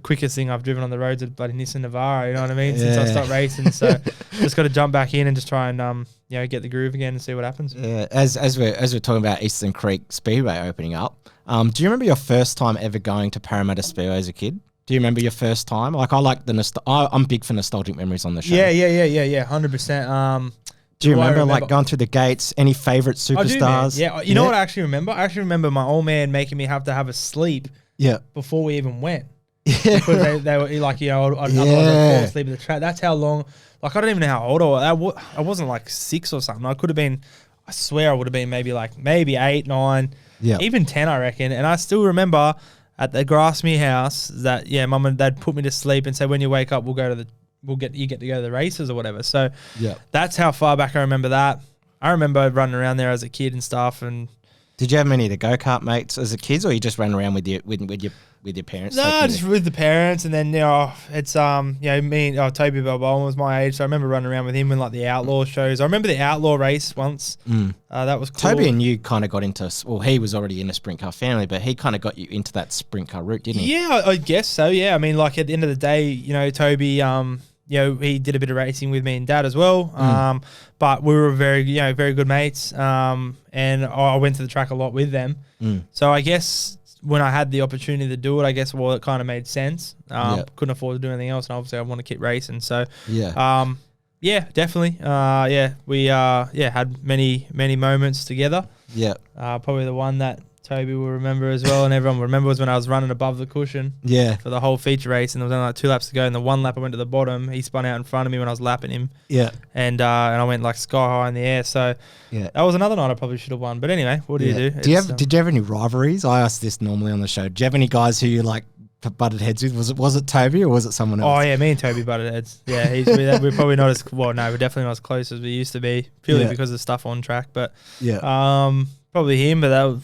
quickest thing I've driven on the roads at bloody Nissan Navara, you know what I mean, since I stopped racing. So just got to jump back in and just try and you know, get the groove again and see what happens. Yeah, as we're talking about Eastern Creek Speedway opening up, do you remember your first time ever going to Parramatta Speedway as a kid? Do you remember your first time? Like, I like I'm big for nostalgic memories on the show. Yeah, 100%. Do you remember like going through the gates? Any favourite superstars? I do, man. Yeah, you know what I actually remember? I actually remember my old man making me have to have a sleep. Before we even went. Yeah. Because they were like, you know, otherwise I'd fall asleep at the track. That's how long. Like, I don't even know how old I was. I wasn't like 6 or something. I could have been. I swear I would have been maybe 8, 9, even 10, I reckon. And I still remember at the Grassmere house that Mum and Dad put me to sleep and said, when you wake up, you get to go to the races or whatever. So that's how far back I remember that. I remember running around there as a kid and stuff. And did you have many of the go-kart mates as a kid, or you just ran around with your parents? No, just with the parents. And then, you know, it's you know, me and Toby Balboa was my age, so I remember running around with him in like the outlaw shows. I remember the outlaw race once. That was cool. Toby and you kind of got into, well, he was already in a sprint car family, but he kind of got you into that sprint car route, didn't he? Yeah, I guess so. Yeah, I mean, like at the end of the day, you know, Toby, you know, he did a bit of racing with me and Dad as well. But we were very good mates. And I went to the track a lot with them. So I guess when I had the opportunity to do it, I guess, well, it kind of made sense. Couldn't afford to do anything else, and obviously I want to keep racing. So definitely. We had many moments together. Probably the one that Toby will remember as well, and everyone will remember, was when I was running above the cushion for the whole feature race, and there was only like 2 laps to go, and the one lap I went to the bottom, he spun out in front of me when I was lapping him, and I went like sky high in the air. So that was another night I probably should have won. But anyway, what do you do? Did you have any rivalries? I ask this normally on the show. Do you have any guys who you like butted heads with? Was it Toby or was it someone else? Oh yeah, me and Toby butted heads. Yeah, we're probably not as we're definitely not as close as we used to be, purely because of stuff on track. But probably him. But that was,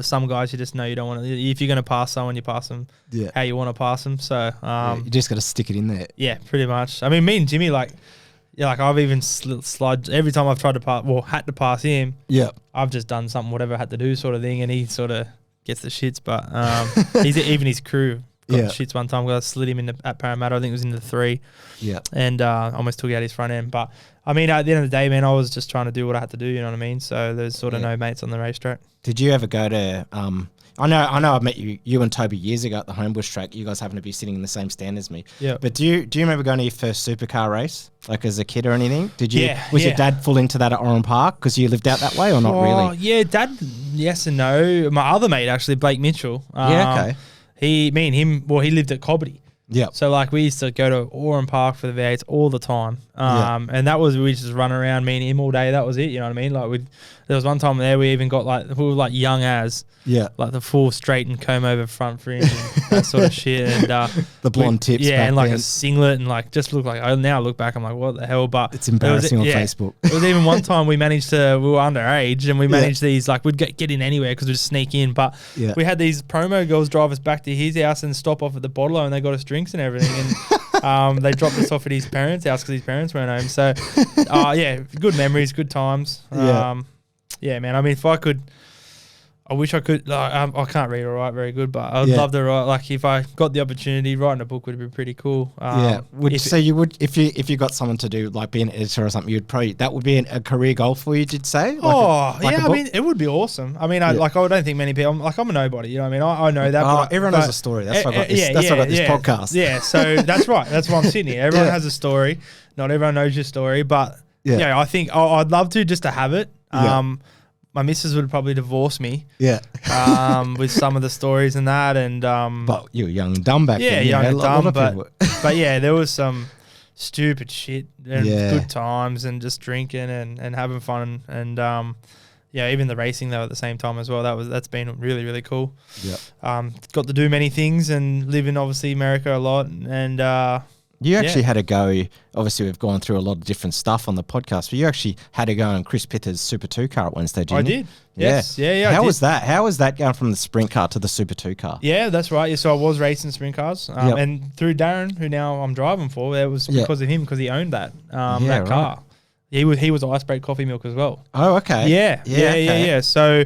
some guys you just know you don't want to. If you're going to pass someone, you pass them how you want to pass them. So you just got to stick it in there. Yeah, pretty much. I mean, me and Jimmy, like I've even slid every time I've tried to pass, had to pass him. Yeah, I've just done something, whatever I had to do, sort of thing, and he sort of gets the shits. But even his crew got the shits one time. I slid him at Parramatta. I think it was in the 3. Yeah, and almost took out his front end. But I mean, at the end of the day, man, I was just trying to do what I had to do. You know what I mean? So there's sort of no mates on the racetrack. Did you ever go to? I know. I met you and Toby years ago at the Homebush track. You guys happen to be sitting in the same stand as me. Yeah. But do you remember going to your first supercar race, like as a kid or anything? Did you? Yeah. Was your dad full into that at Oran Park because you lived out that way or not really? Yeah, Dad. Yes and no. My other mate actually, Blake Mitchell. Okay. Me and him. Well, he lived at Cobbity. Yeah. So like we used to go to Oran Park for the V8s all the time. And that was, we just run around, me and him all day. That was it. You know what I mean? Like there was one time there we even got we were like young as. Yeah. Like the full straight and comb over front fringe and that sort of shit. And the blonde tips. Yeah. And like a singlet and like just look like, now I look back, I'm like, what the hell? But it's embarrassing on Facebook. It was even one time we were underage and we managed these, like we'd get in anywhere because we'd just sneak in. But we had these promo girls drive us back to his house and stop off at the Bottle and they got us drinks and everything. And They dropped us off at his parents' house because his parents weren't home. So, yeah, good memories, good times. Yeah, man. I mean, if I could, I wish I could. I can't read or write very good, but I'd love to write. Like, if I got the opportunity, writing a book would be pretty cool. You would if you got someone to do like be an editor or something, you'd probably that would be a career goal for you. Did say? I mean, it would be awesome. I mean, I don't think many people. I'm a nobody. You know what I mean? I know that. But everyone has a story. That's why I got this. That's why I got this podcast. Yeah, so that's right. That's why I'm sitting here. Everyone has a story. Not everyone knows your story, but I think I'd love to have it. My missus would probably divorce me. With some of the stories and that, and but you were young and dumb back then. Yeah, young and dumb, but yeah, there was some stupid shit and good times and just drinking and having fun and even the racing though at the same time as well. That's been really, really cool. Got to do many things and live in obviously America a lot and. You actually had to go, obviously we've gone through a lot of different stuff on the podcast, but you actually had to go on Chris Pitter's Super 2 car at Wednesday, didn't you? I did. Yes. Yeah. How was that? How was that going from the sprint car to the Super 2 car? Yeah, that's right. Yeah, so I was racing sprint cars and through Darren, who now I'm driving for, it was because of him, because he owned that car. He was Ice Break Coffee Milk as well. Oh, okay. Yeah. So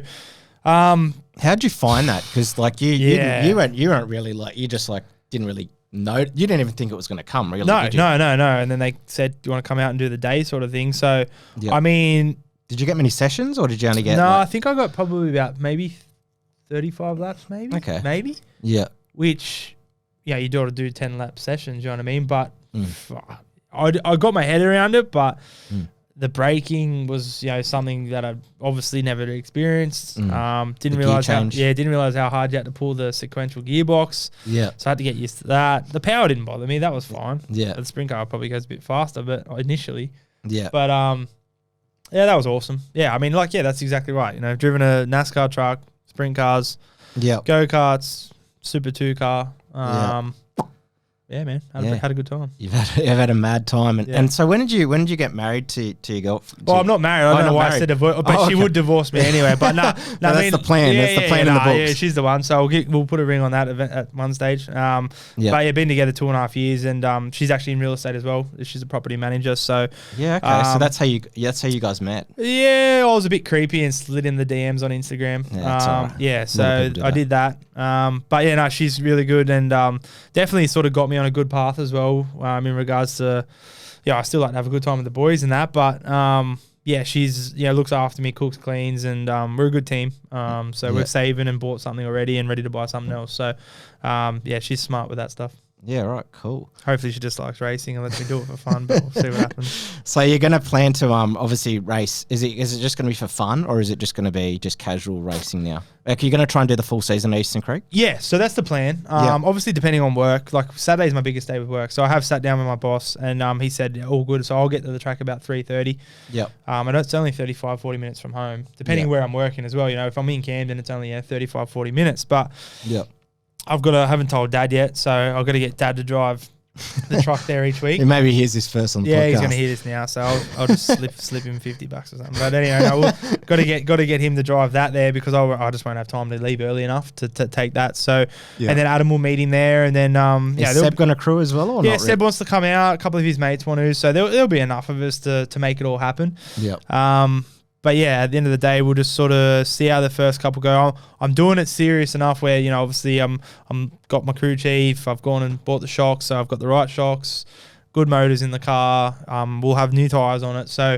how'd you find that? Because like you weren't really like, you just like didn't really no, you didn't even think it was going to come, really. No. And then they said, "Do you want to come out and do the day?" sort of thing. So, I mean, did you get many sessions, or did you only get? No, I think I got probably about maybe 35 laps, maybe. Okay, maybe. Yeah. Which, you do 10 lap sessions. You know what I mean? But I got my head around it, but. The braking was, something that I obviously never experienced. Didn't realize how hard you had to pull the sequential gearbox. Yeah. So I had to get used to that. The power didn't bother me. That was fine. Yeah. The sprint car probably goes a bit faster, but initially. Yeah. But that was awesome. Yeah. I mean, that's exactly right. Driven a NASCAR truck, sprint cars, go-karts, Super 2 car. Yeah, man. Had a good time. You've had a mad time. And so when did you get married to your girlfriend? Well, I'm not married. I don't know why I said divorce, but she would divorce me anyway. But that's the plan. That's the plan in the books. Yeah, she's the one. So we'll put a ring on that event at one stage. But been together 2.5 years, and she's actually in real estate as well. She's a property manager. So so that's how you guys met. Yeah, I was a bit creepy and slid in the DMs on Instagram. So I did that. But she's really good and definitely sort of got me on a good path as well in regards to I still like to have a good time with the boys and that, but she's looks after me, cooks, cleans, and we're a good team. So we're saving and bought something already and ready to buy something else. So she's smart with that stuff. Yeah, right, cool. Hopefully she just likes racing and lets me do it for fun, but we'll see what happens. So you're going to plan to obviously race. Is it just going to be for fun, or is it just going to be just casual racing now? Like, you're going to try and do the full season at Eastern Creek? Yeah, so that's the plan. Obviously depending on work. Like Saturday's my biggest day with work, so I have sat down with my boss and he said all good, so I'll get to the track about 3:30. Yep. And it's only 35-40 minutes from home, depending where I'm working as well. If I'm in Camden, it's only 35-40 minutes, but I haven't told Dad yet, so I've got to get Dad to drive the truck there each week. He maybe hears this first on the podcast. Yeah, he's going to hear this now, so I'll just slip him $50 or something. But anyway, got to get him to drive that there because I just won't have time to leave early enough to take that. So and then Adam will meet him there, and then is Seb going to crew as well, or not? Yeah, Seb wants to come out. A couple of his mates want to, so there'll be enough of us to make it all happen. Yeah. But at the end of the day, we'll just sort of see how the first couple go. I'm doing it serious enough where, obviously I'm got my crew chief. I've gone and bought the shocks, so I've got the right shocks, good motors in the car. We'll have new tyres on it. So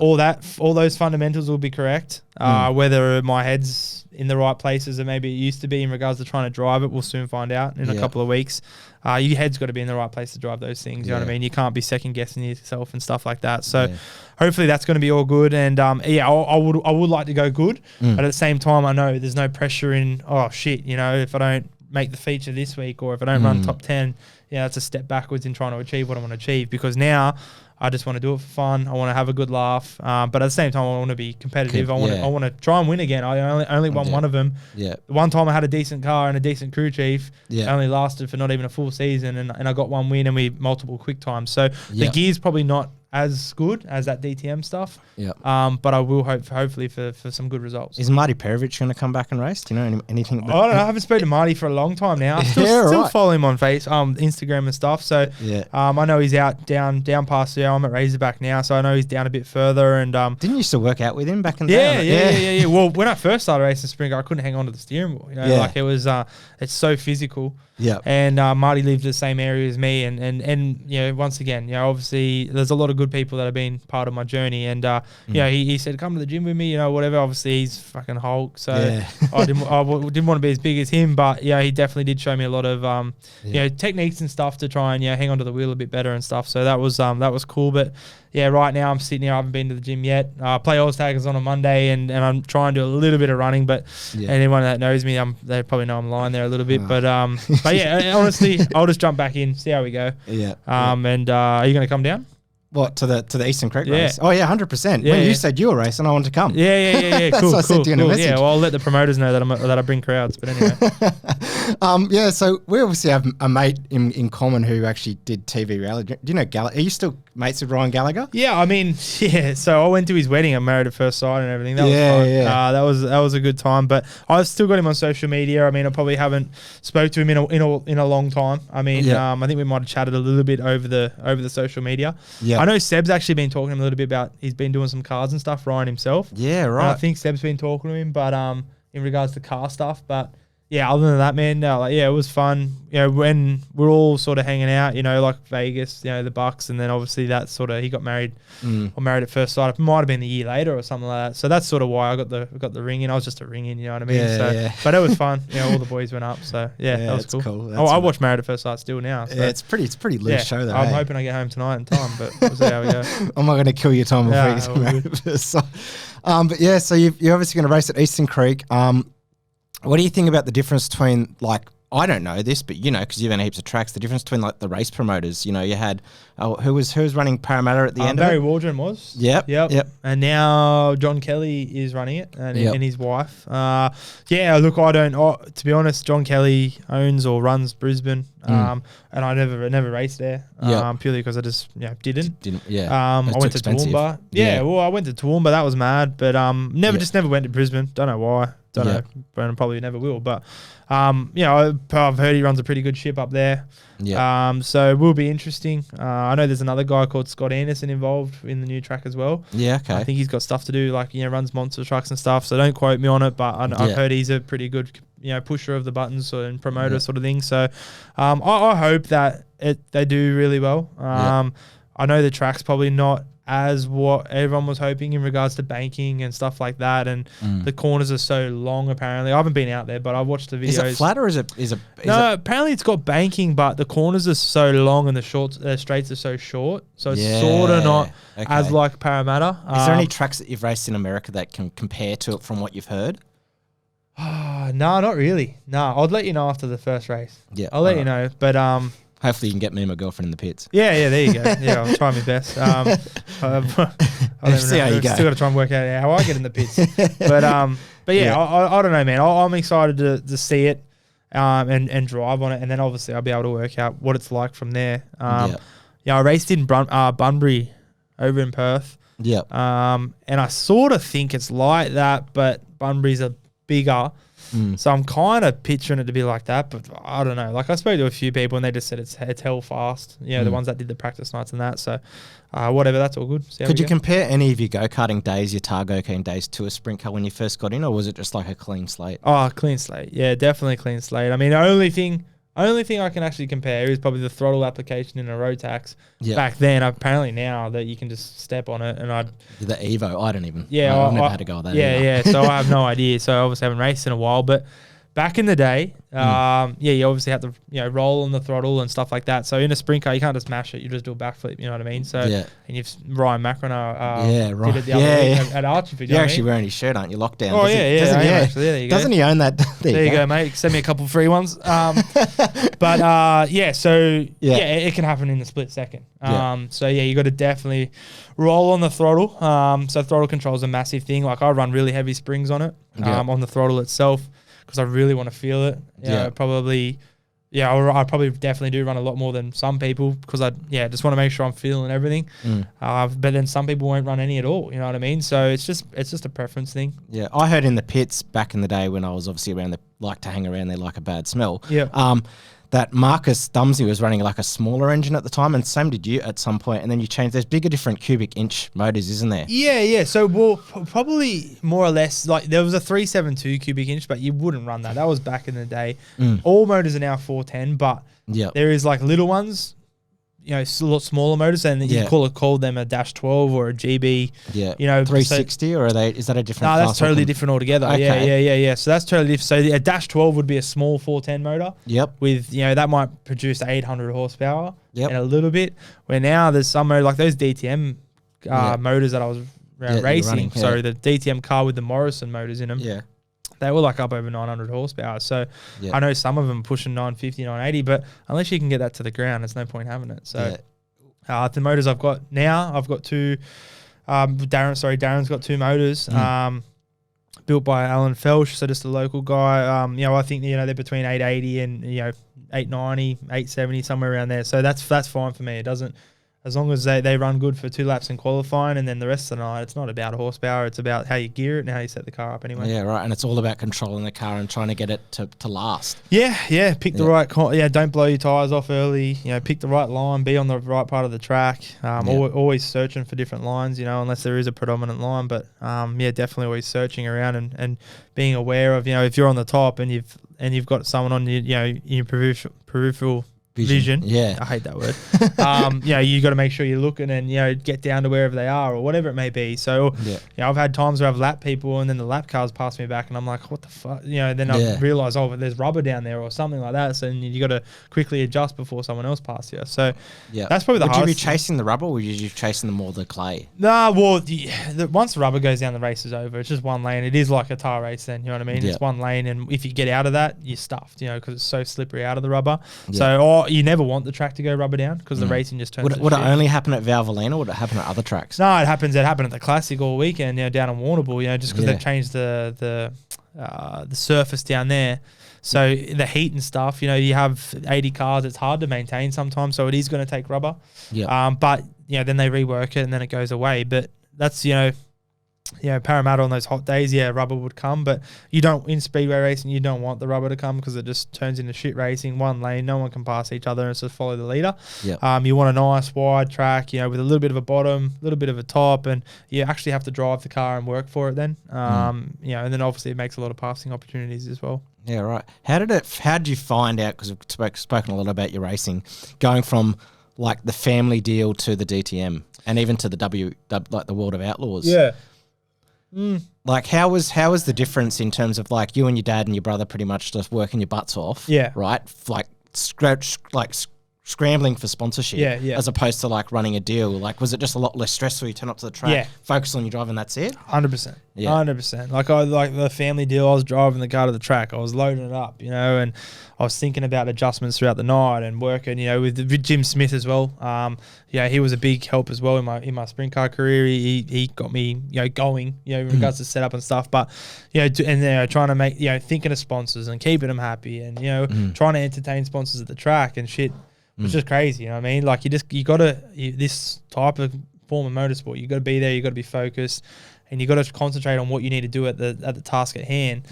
all those fundamentals will be correct. Whether my head's in the right places that maybe it used to be in regards to trying to drive it, we'll soon find out in a couple of weeks. Your head's got to be in the right place to drive those things. You know what I mean? You can't be second guessing yourself and stuff like that. So hopefully that's going to be all good. And I would like to go good, but at the same time, I know there's no pressure in if I don't make the feature this week or if I don't run top 10, that's a step backwards in trying to achieve what I want to achieve, because now I just want to do it for fun. I want to have a good laugh, but at the same time, I want to be competitive. I want to try and win again. I only won one of them. Yeah. The one time I had a decent car and a decent crew chief. Yeah. It only lasted for not even a full season, and I got one win and multiple quick times. So the gear's probably not as good as that DTM stuff. Yeah. But I will hopefully for some good results. Is Marty Perevich going to come back and race? Do you know anything? I don't know. I haven't spoken to Marty for a long time now. I still follow him on Instagram and stuff. So I know he's out down past there. I'm at Razorback now, so I know he's down a bit further. And didn't you used to work out with him back in the day? Yeah. Well, when I first started racing Sprintcar, I couldn't hang on to the steering wheel. You know, like it was it's so physical. Yeah. And Marty lived in the same area as me, and you know, once again, you know, obviously there's a lot of good people that have been part of my journey, and you know, he said come to the gym with me, you know, whatever. Obviously he's fucking Hulk, so I didn't want to be as big as him, but yeah, he definitely did show me a lot of you know, techniques and stuff to try and, you know, hang onto the wheel a bit better and stuff. So that was cool. But yeah, right now I'm sitting here. I haven't been to the gym yet. I play Oztaggers on a Monday, and I'm trying to do a little bit of running. But anyone that knows me, they probably know I'm lying there a little bit. But yeah, honestly, I'll just jump back in, see how we go. And are you going to come down? What, to the Eastern Creek race? Oh yeah, 100%. When you said you were racing, I wanted to come. Yeah. That's cool. what I said to you in a message. Yeah, well, I'll let the promoters know that I bring crowds. But anyway. Yeah, so we obviously have a mate in common who actually did TV reality. Do you know Gallagher? Are you still mates with Ryan Gallagher? Yeah, I mean, yeah. So I went to his wedding. I'm married at first sight and everything. That was fun. Yeah. That was a good time. But I've still got him on social media. I mean, I probably haven't spoke to him in a long time. I mean, I think we might have chatted a little bit over the social media. Yeah, I know Seb's actually been talking to him a little bit about, he's been doing some cars and stuff, Ryan himself. Yeah, right. And I think Seb's been talking to him, but in regards to car stuff. But yeah, other than that, man, it was fun. You know, when we're all sort of hanging out, you know, like Vegas, you know, the Bucks, and then obviously that sort of, he got married or married at first sight. It might have been a year later or something like that. So that's sort of why I got the ring in. I was just a ring in, you know what I mean? Yeah. But it was fun. You know, all the boys went up. So yeah, that was cool. I watch Married at First Sight still now. So. Yeah, it's pretty loose show though. I'm hoping I get home tonight in time, but we'll see how we go. I'm not going to kill your time before you get Married at First Sight. But yeah, so you're obviously going to race at Eastern Creek. What do you think about the difference between, like, I don't know this, but you know, because you've been heaps of tracks, the difference between like the race promoters, you know, you had, who was running Parramatta at the end Barry of it? Waldron was. Yep. And now John Kelly is running it, and his wife. Look, to be honest, John Kelly owns or runs Brisbane, and I never raced there, purely because I just didn't. I went to Toowoomba. Well, I went to Toowoomba, that was mad, but never went to Brisbane. Don't know why. Don't know, and probably never will. But I've heard he runs a pretty good ship up there. So it will be interesting. I know there's another guy called Scott Anderson involved in the new track as well. Yeah, okay. I think he's got stuff to do, like, runs monster trucks and stuff. So don't quote me on it, but I've heard he's a pretty good, pusher of the buttons and promoter sort of thing. So I hope that they do really well. I know the track's probably not as what everyone was hoping in regards to banking and stuff like that, and the corners are so long. Apparently, I haven't been out there, but I watched the videos. Is it flat or is it? Apparently it's got banking, but the corners are so long and the straights are so short, so it's sort of not as like Parramatta. Is there any tracks that you've raced in America that can compare to it from what you've heard? No, not really. No, I'll let you know after the first race. Yeah, I'll let you know, but hopefully you can get me and my girlfriend in the pits. Yeah, there you go. Yeah, I'll try my best. I see how you go. Still got to try and work out how I get in the pits. But I don't know, man. I'm excited to see it and drive on it, and then obviously I'll be able to work out what it's like from there. I raced in Bunbury over in Perth. Yeah. And I sort of think it's like that, but Bunbury's a bigger. So I'm kind of picturing it to be like that, but I don't know. Like, I spoke to a few people and they just said it's hell fast. The ones that did the practice nights and that. So whatever, that's all good. Could you compare any of your go-karting days, your tar go-karting days, to a sprint car when you first got in, or was it just like a clean slate? Oh, clean slate. Yeah, definitely clean slate. I mean, the only thing I can actually compare is probably the throttle application in a road tax. Back then, apparently now that you can just step on it, and the Evo, I don't even. I've never had to go with that. Yeah. So I have no idea. So I obviously haven't raced in a while, but back in the day, you obviously have to roll on the throttle and stuff like that. So in a sprint car, you can't just mash it; you just do a backflip. You know what I mean? So and you've Ryan Macroner did it the other week at Archie. You're actually wearing his shirt, aren't you? Lockdown. Oh actually, there you go. Doesn't he own that? There you go, mate. Send me a couple free ones. But it can happen in a split second. You got to definitely roll on the throttle. So throttle control is a massive thing. Like, I run really heavy springs on it, on the throttle itself, because I really want to feel it. Probably Yeah, I probably definitely do run a lot more than some people because I just want to make sure I'm feeling everything. But then some people won't run any at all. You know what I mean? So it's just a preference thing. Yeah, I heard in the pits back in the day when I was obviously around, like to hang around there like a bad smell. Yeah. That Marcus Thumbsy was running like a smaller engine at the time, and same did you at some point, and then you changed. There's bigger, different cubic inch motors, isn't there? Yeah. So, probably more or less, like there was a 372 cubic inch, but you wouldn't run that. That was back in the day. All motors are now 410, but there is like little ones, you know, a lot smaller motors, and you call them a -12 or a GB. Yeah. You know, 360, or is that a different? No, that's totally different altogether. Okay. Yeah. So that's totally different. So a -12 would be a small 410 motor. Yep. With, you know, that might produce 800 horsepower. Yep. And a little bit. Where now there's some motor like those DTM motors that I was racing. Running, So the DTM car with the Morrison motors in them. Yeah. They were like up over 900 horsepower. So I know some of them pushing 950, 980, but unless you can get that to the ground, there's no point having it. So the motors I've got now, I've got two. Darren's got two motors. Built by Alan Felsh, so just a local guy. You know, I think, you know, they're between 880 and, you know, 890, 870, somewhere around there. So that's fine for me. It doesn't. As long as they run good for 2 laps in qualifying, and then the rest of the night, it's not about horsepower. It's about how you gear it and how you set the car up anyway. Yeah, right. And it's all about controlling the car and trying to get it to last. Yeah. Pick the right... don't blow your tyres off early. You know, pick the right line. Be on the right part of the track. Always searching for different lines, you know, unless there is a predominant line. But, definitely always searching around and being aware of, you know, if you're on the top and you've got someone on your peripheral vision. Yeah. I hate that word. You got to make sure you're looking and, you know, get down to wherever they are or whatever it may be. So, I've had times where I've lapped people and then the lap cars pass me back and I'm like, what the fuck? You know, then I realize, there's rubber down there or something like that. So you got to quickly adjust before someone else passes you. So that's probably the hardest. Would you be chasing the rubber or would you be chasing the clay? Nah, well, once the rubber goes down, the race is over. It's just one lane. It is like a tar race then, you know what I mean? It's one lane, and if you get out of that, you're stuffed, you know, because it's so slippery out of the rubber. So, you never want the track to go rubber down because the racing just turns. Would it only happen at Valvoline or would it happen at other tracks? No, it happened at the Classic all weekend, you know, down in Warrnambool, you know, just because they've changed the surface down there. So the heat and stuff, you know, you have 80 cars, it's hard to maintain sometimes, so it is going to take rubber. But, you know, then they rework it and then it goes away. But that's, you know, Parramatta on those hot days, rubber would come, but in speedway racing, you don't want the rubber to come because it just turns into shit racing. One lane, no one can pass each other, and it's just follow the leader. You want a nice wide track, you know, with a little bit of a bottom, a little bit of a top, and you actually have to drive the car and work for it then. You know, and then obviously it makes a lot of passing opportunities as well. Yeah, right. How did you find out, because we've spoken a lot about your racing, going from like the family deal to the DTM and even to the like the World of Outlaws? Yeah. Like how was the difference in terms of like you and your dad and your brother pretty much just working your butts off? Yeah. Right? Like scrambling for sponsorship as opposed to like running a deal. Like was it just a lot less stressful? You turn up to the track, focus on your drive and that's it? 100%. 100%. Like the family deal, I was driving the car to the track. I was loading it up, you know, and I was thinking about adjustments throughout the night and working, you know, with Jim Smith as well. He was a big help as well in my sprint car career. He got me, you know, going, you know, in regards to setup and stuff. But, you know, trying to make, you know, thinking of sponsors and keeping them happy and, you know, trying to entertain sponsors at the track and shit. It's just crazy, you know what I mean? Like this type of form of motorsport, you got to be there, you got to be focused, and you got to concentrate on what you need to do at the task at hand.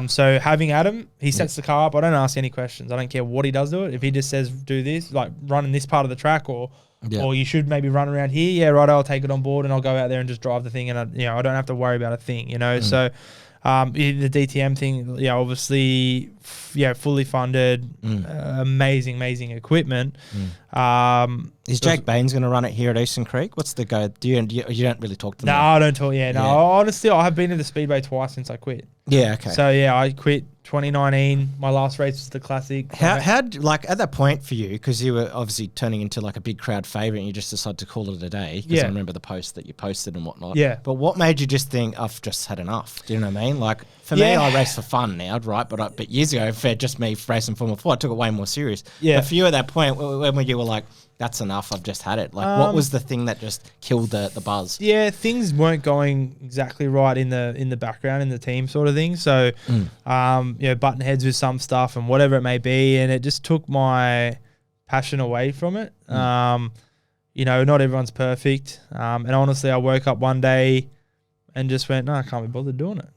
So having Adam, he sets the car up. I don't ask any questions. I don't care what he does to it. If he just says do this, like run in this part of the track, or you should maybe run around here. Yeah, right. I'll take it on board and I'll go out there and just drive the thing, and I don't have to worry about a thing. You know, so. The DTM thing, obviously, fully funded, amazing equipment. Is Jake Baines going to run it here at Eastern Creek? What's the go? You don't really talk to them? No, I don't talk. Honestly, I have been to the Speedway twice since I quit. Yeah, okay. So I quit 2019. My last race was the Classic. How like at that point for you, because you were obviously turning into like a big crowd favourite, and you just decided to call it a day. Because I remember the post that you posted and whatnot. Yeah. But what made you just think I've just had enough? Do you know what I mean? Like for me, I race for fun now, right? But years ago, for just me racing Formula 4, I took it way more serious. Yeah. But for you at that point, when you were like, that's enough, I've just had it? Like, what was the thing that just killed the buzz? Yeah, things weren't going exactly right in the background in the team sort of thing. So, button heads with some stuff and whatever it may be, and it just took my passion away from it. Not everyone's perfect. And honestly, I woke up one day and just went, no, I can't be bothered doing it.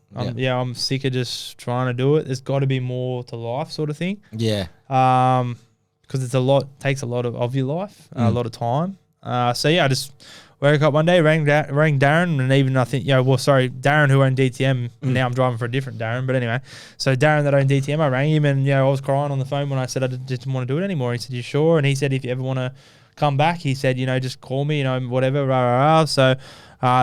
I'm sick of just trying to do it. There's got to be more to life, sort of thing. Yeah. Because takes a lot of your life, a lot of time. I just woke up one day, rang Darren, and even I think, Darren who owned DTM. Now I'm driving for a different Darren, but anyway. So Darren that owned DTM, I rang him, and I was crying on the phone when I said I didn't want to do it anymore. He said, "You sure?" And he said, "If you ever want to come back," he said, just call me, whatever, rah, rah, rah. So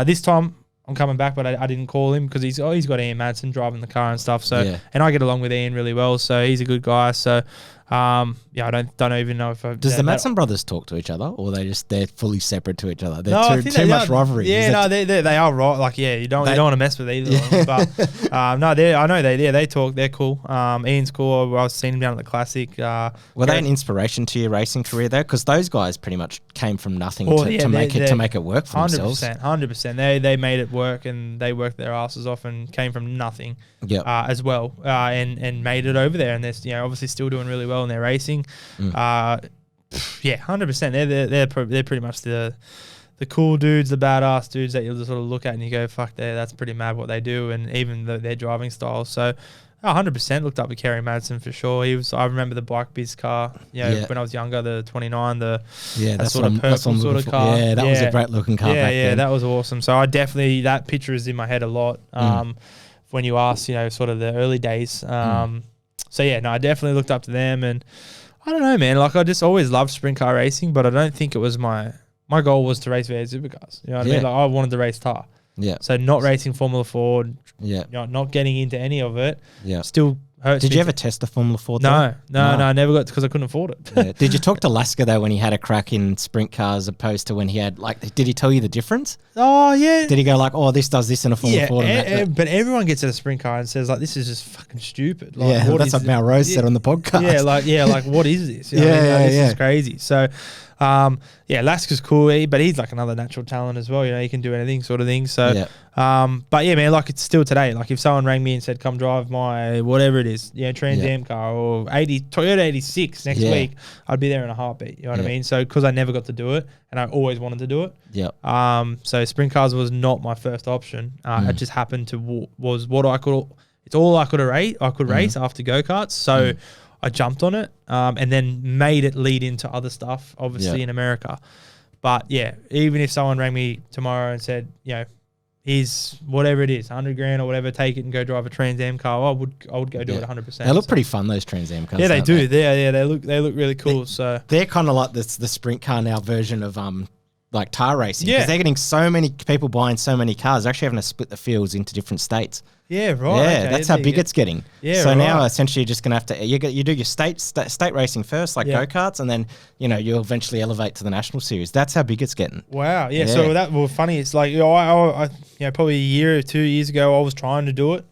this time I'm coming back, but I didn't call him because he's got Ian Madsen driving the car and stuff. So and I get along with Ian really well, so he's a good guy. So I don't even know if does the Madsen brothers talk to each other, or they're fully separate to each other? They're too much rivalry. Yeah, they are right. Like, you don't want to mess with either of them. But I know they talk. They're cool. Ian's cool. I've seen him down at the Classic. Were they an inspiration to your racing career though? Because those guys pretty much came from nothing to make it work for themselves. 100%. They made it work, and they worked their asses off and came from nothing. As well, and made it over there, and they're obviously still doing really well in their racing. 100%. They're pretty much the cool dudes, the badass dudes that you'll just sort of look at and you go, fuck, that's pretty mad what they do, and even their driving style. So 100% looked up to Kerry Madsen for sure. I remember the bike biz car, when I was younger, the 29, that sort of purple sort of car. Yeah, that was a great looking car back then. That was awesome. So that picture is in my head a lot. When you ask, sort of the early days. I definitely looked up to them, and I don't know, man. Like, I just always loved sprint car racing, but I don't think it was my goal was to race V8 supercars. You know what I mean? Like, I wanted to race tar. Yeah. So not racing Formula Ford. Yeah. Not getting into any of it. Yeah. Still hurts. Did you ever test the Formula Ford? No, I never got, because I couldn't afford it. Yeah. Did you talk to Lasker though when he had a crack in sprint cars opposed to when he had, did he tell you the difference? Oh yeah. Did he go like, oh, this does this in a Formula Ford? But everyone gets in a sprint car and says like, this is just fucking stupid. Like, that's what Malrose said on the podcast. Like what is this? This is crazy. So. Lasker's cool, but he's like another natural talent as well. He can do anything, sort of thing. So, but yeah, man, like it's still today. Like if someone rang me and said, "Come drive my whatever it is, Trans Am car or Toyota 86 next week," I'd be there in a heartbeat. You know what I mean? So because I never got to do it, and I always wanted to do it. So sprint cars was not my first option. It just happened to was what I could. It's all I could race. I could race after go karts. So. I jumped on it and then made it lead into other stuff, obviously in America. But yeah, even if someone rang me tomorrow and said, here's whatever it is, $100,000 or whatever, take it and go drive a Trans Am car, I would go do it 100%. They look pretty fun, those Trans Am cars. Yeah, they do. They look really cool. They're kind of like the sprint car now version of like tar racing, because they're getting so many people buying so many cars. They're actually having to split the fields into different states. Yeah, right. Yeah, okay. That's how big it's getting. Yeah, so now essentially you're just gonna have to you do your state racing first, like go karts, and then you'll eventually elevate to the national series. That's how big it's getting. Wow. Yeah. So funny. It's like I probably a year or 2 years ago I was trying to do it.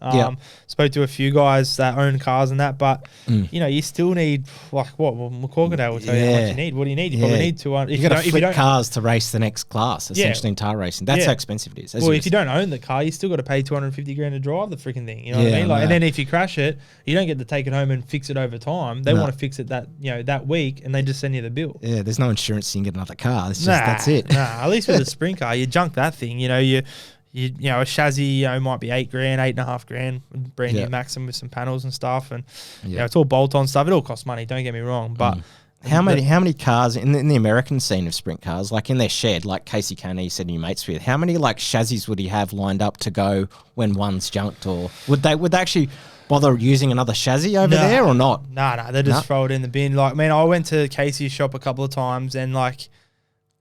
Spoke to a few guys that own cars and that, but you still need like what? Well, McCorkadale will tell you how much you need. What do you need? You probably need to. You got to flip cars to race the next class, essentially in tar racing. That's how expensive it is. Well, if you don't own the car, you still got to pay $250,000 to drive the freaking thing. You know what I mean? Like, and then if you crash it, you don't get to take it home and fix it over time. They want to fix it that week, and they just send you the bill. Yeah, there's no insurance, so you can get another car. It's just that's it. At least with a sprint car, you junk that thing. You a chassis might be $8,000, $8,500, brand new Maxim with some panels and stuff, and it's all bolt-on stuff. It all costs money. Don't get me wrong, but. How many cars in the American scene of sprint cars, like in their shed, like Casey Canny said you mates with, how many like chassis would he have lined up to go when one's junked, or would they actually bother using ananother chassis over there or not? No, they just throw it in the bin. Like, man, I went to Casey's shop a couple of times and like,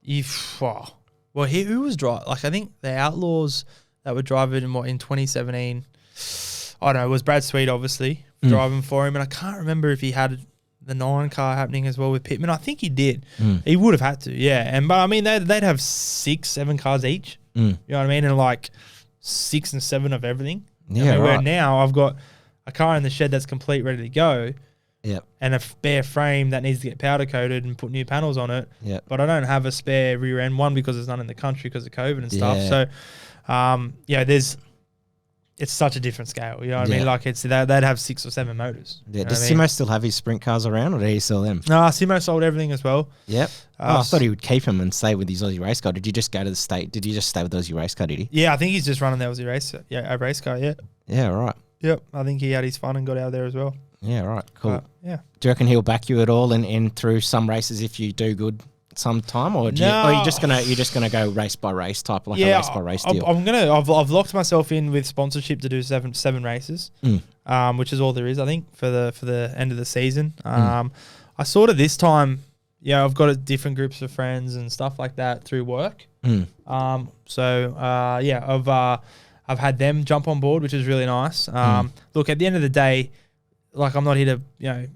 who was driving? Like, I think the Outlaws that were driving in 2017, I don't know, it was Brad Sweet obviously driving for him, and I can't remember if he had the 9 car happening as well with Pittman. I think he did. He would have had to, but I mean, they'd have 6-7 cars each. You know what I mean? And like 6 and 7 of everything. Where now I've got a car in the shed that's complete, ready to go. and a bare frame that needs to get powder coated and put new panels on it. But I don't have a spare rear end, one because there's none in the country because of COVID and stuff. So, it's such a different scale. You know what I mean? Like they'd have 6 or 7 motors. Yeah. Does Simo still have his sprint cars around, or did he sell them? No, Simo sold everything as well. Yep. I thought he would keep him and stay with his Aussie race car. Did you just go to the state? Did you just stay with the Aussie race car? Did he? Yeah, I think he's just running the Aussie race. Yeah, a race car. Yeah. Yeah. Right. Yep. I think he had his fun and got out there as well. Yeah. Right. Cool. Yeah. Do you reckon he'll back you at all in through some races if you do good sometime, or are you just gonna go race by race type, like a race by race deal? I've locked myself in with sponsorship to do seven races, which is all there is, I think, for the end of the season. I sort of this time, I've got different groups of friends and stuff like that through work. I've had them jump on board, which is really nice. Look, at the end of the day, like, I'm not here to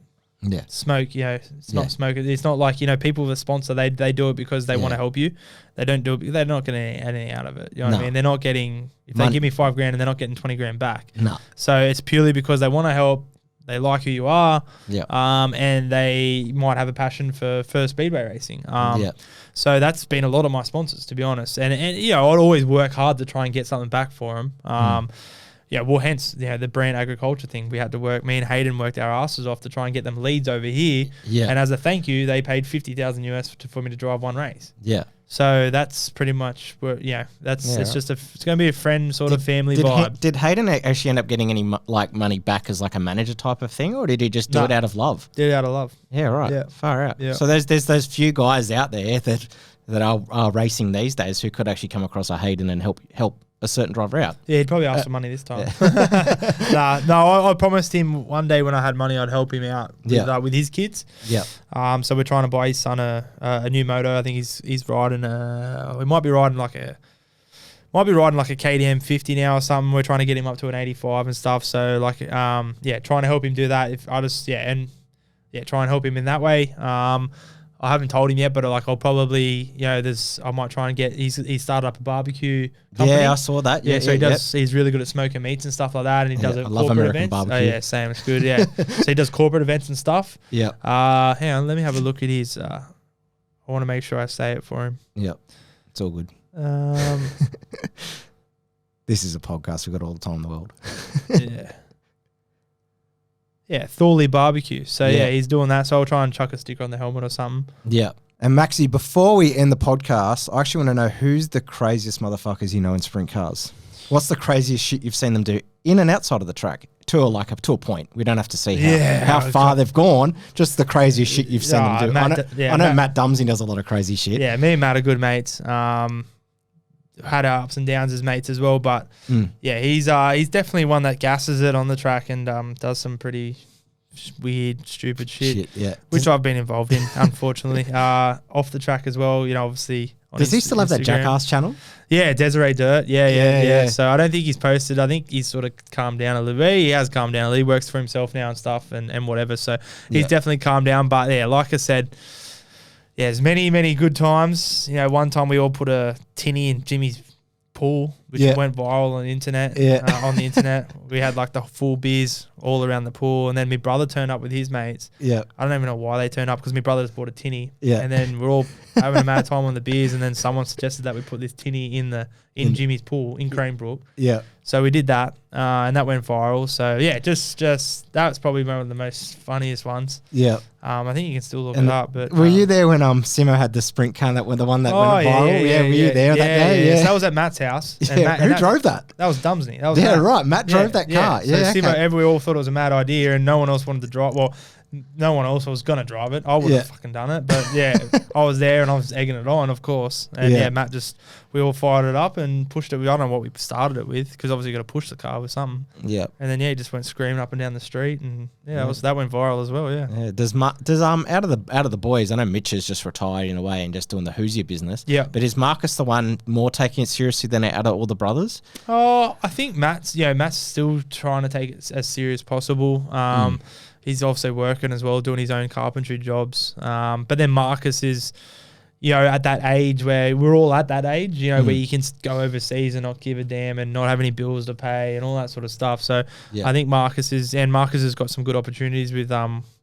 smoke. It's not smoke. It's not like, people that sponsor, they do it because they want to help you. They don't do it. They're not getting anything out of it. You know what I mean? They're not getting, if they give me $5,000 and they're not getting 20 grand back. No. So it's purely because they want to help. They like who you are. And they might have a passion for speedway racing. So that's been a lot of my sponsors, to be honest. And I'd always work hard to try and get something back for them. Hence, the brand agriculture thing. We had to work. Me and Hayden worked our asses off to try and get them leads over here. And as a thank you, they paid $50,000 US for me to drive one race. So that's pretty much where. It's just it's going to be a friend sort of family vibe. Did Hayden actually end up getting any money back as like a manager type of thing, or did he just do it out of love? Did it out of love. Yeah, right. Yeah. Far out. Yeah. So there's those few guys out there that are racing these days who could actually come across a Hayden and help a certain driver out. Yeah, he'd probably ask for money this time. I promised him one day when I had money, I'd help him out with his kids. So we're trying to buy his son a new motor. I think he's riding he might be riding like a KTM 50 now or something. We're trying to get him up to an 85 and stuff. So trying to help him do that. Try and help him in that way. I haven't told him yet, but I'll probably, I might try and get, he started up a barbecue company. Yeah, I saw that. He's really good at smoking meats and stuff like that. And he does corporate events. Barbecue. Oh yeah, same. It's good. Yeah. So he does corporate events and stuff. Yeah. Hang on, let me have a look at his, I want to make sure I say it for him. Yep. It's all good. This is a podcast. We've got all the time in the world. Yeah. Yeah, Thorley Barbecue. So, he's doing that. So, I'll try and chuck a sticker on the helmet or something. Yeah. And, Maxy, before we end the podcast, I actually want to know who's the craziest motherfuckers you know in sprint cars. What's the craziest shit you've seen them do in and outside of the track? To a point. We don't have to see how far they've gone. Just the craziest shit you've seen them do. I know Matt Dumsey does a lot of crazy shit. Yeah, me and Matt are good mates. Had our ups and downs as mates as well, but he's definitely one that gasses it on the track and does some pretty weird, stupid shit. Which I've been involved in, unfortunately. Off the track as well, obviously. Does he still have that Jackass channel? Yeah, Desiree Dirt. Yeah. So I don't think he's posted. I think he's sort of calmed down a little bit. He has calmed down a little. He works for himself now and stuff and whatever. So he's definitely calmed down. But yeah, like I said, there's many, many good times. One time we all put a tinny in Jimmy's pool, which went viral on the internet. On the internet, we had like the full beers all around the pool, and then my brother turned up with his mates. I don't even know why they turned up because my brother just bought a tinny. And then we're all having a mad time on the beers, and then someone suggested that we put this tinny in Jimmy's pool in Cranebrook. So we did that, and that went viral. So yeah, just that's probably one of the most funniest ones. I think you can still look it up. But were you there when Simo had the sprint car that went viral? Were you there that day? Yeah. So that was at Matt's house. Who drove that? That was Dumsney. Right. Matt drove that car. So Simo, we all thought it was a mad idea, and no one else wanted to drive. Well, no one else was going to drive it. I would have fucking done it. But I was there and I was egging it on, of course. And Matt we all fired it up and pushed it. I don't know what we started it with because obviously you got to push the car with something. And then, he just went screaming up and down the street. And that went viral as well. Does out of the boys, I know Mitch is just retired in a way and just doing the Hoosier business. But is Marcus the one more taking it seriously than out of all the brothers? Oh, I think Matt's still trying to take it as serious as possible. He's also working as well, doing his own carpentry jobs. But then Marcus is, at that age where we're all at that age, where you can go overseas and not give a damn and not have any bills to pay and all that sort of stuff. So I think Marcus has got some good opportunities with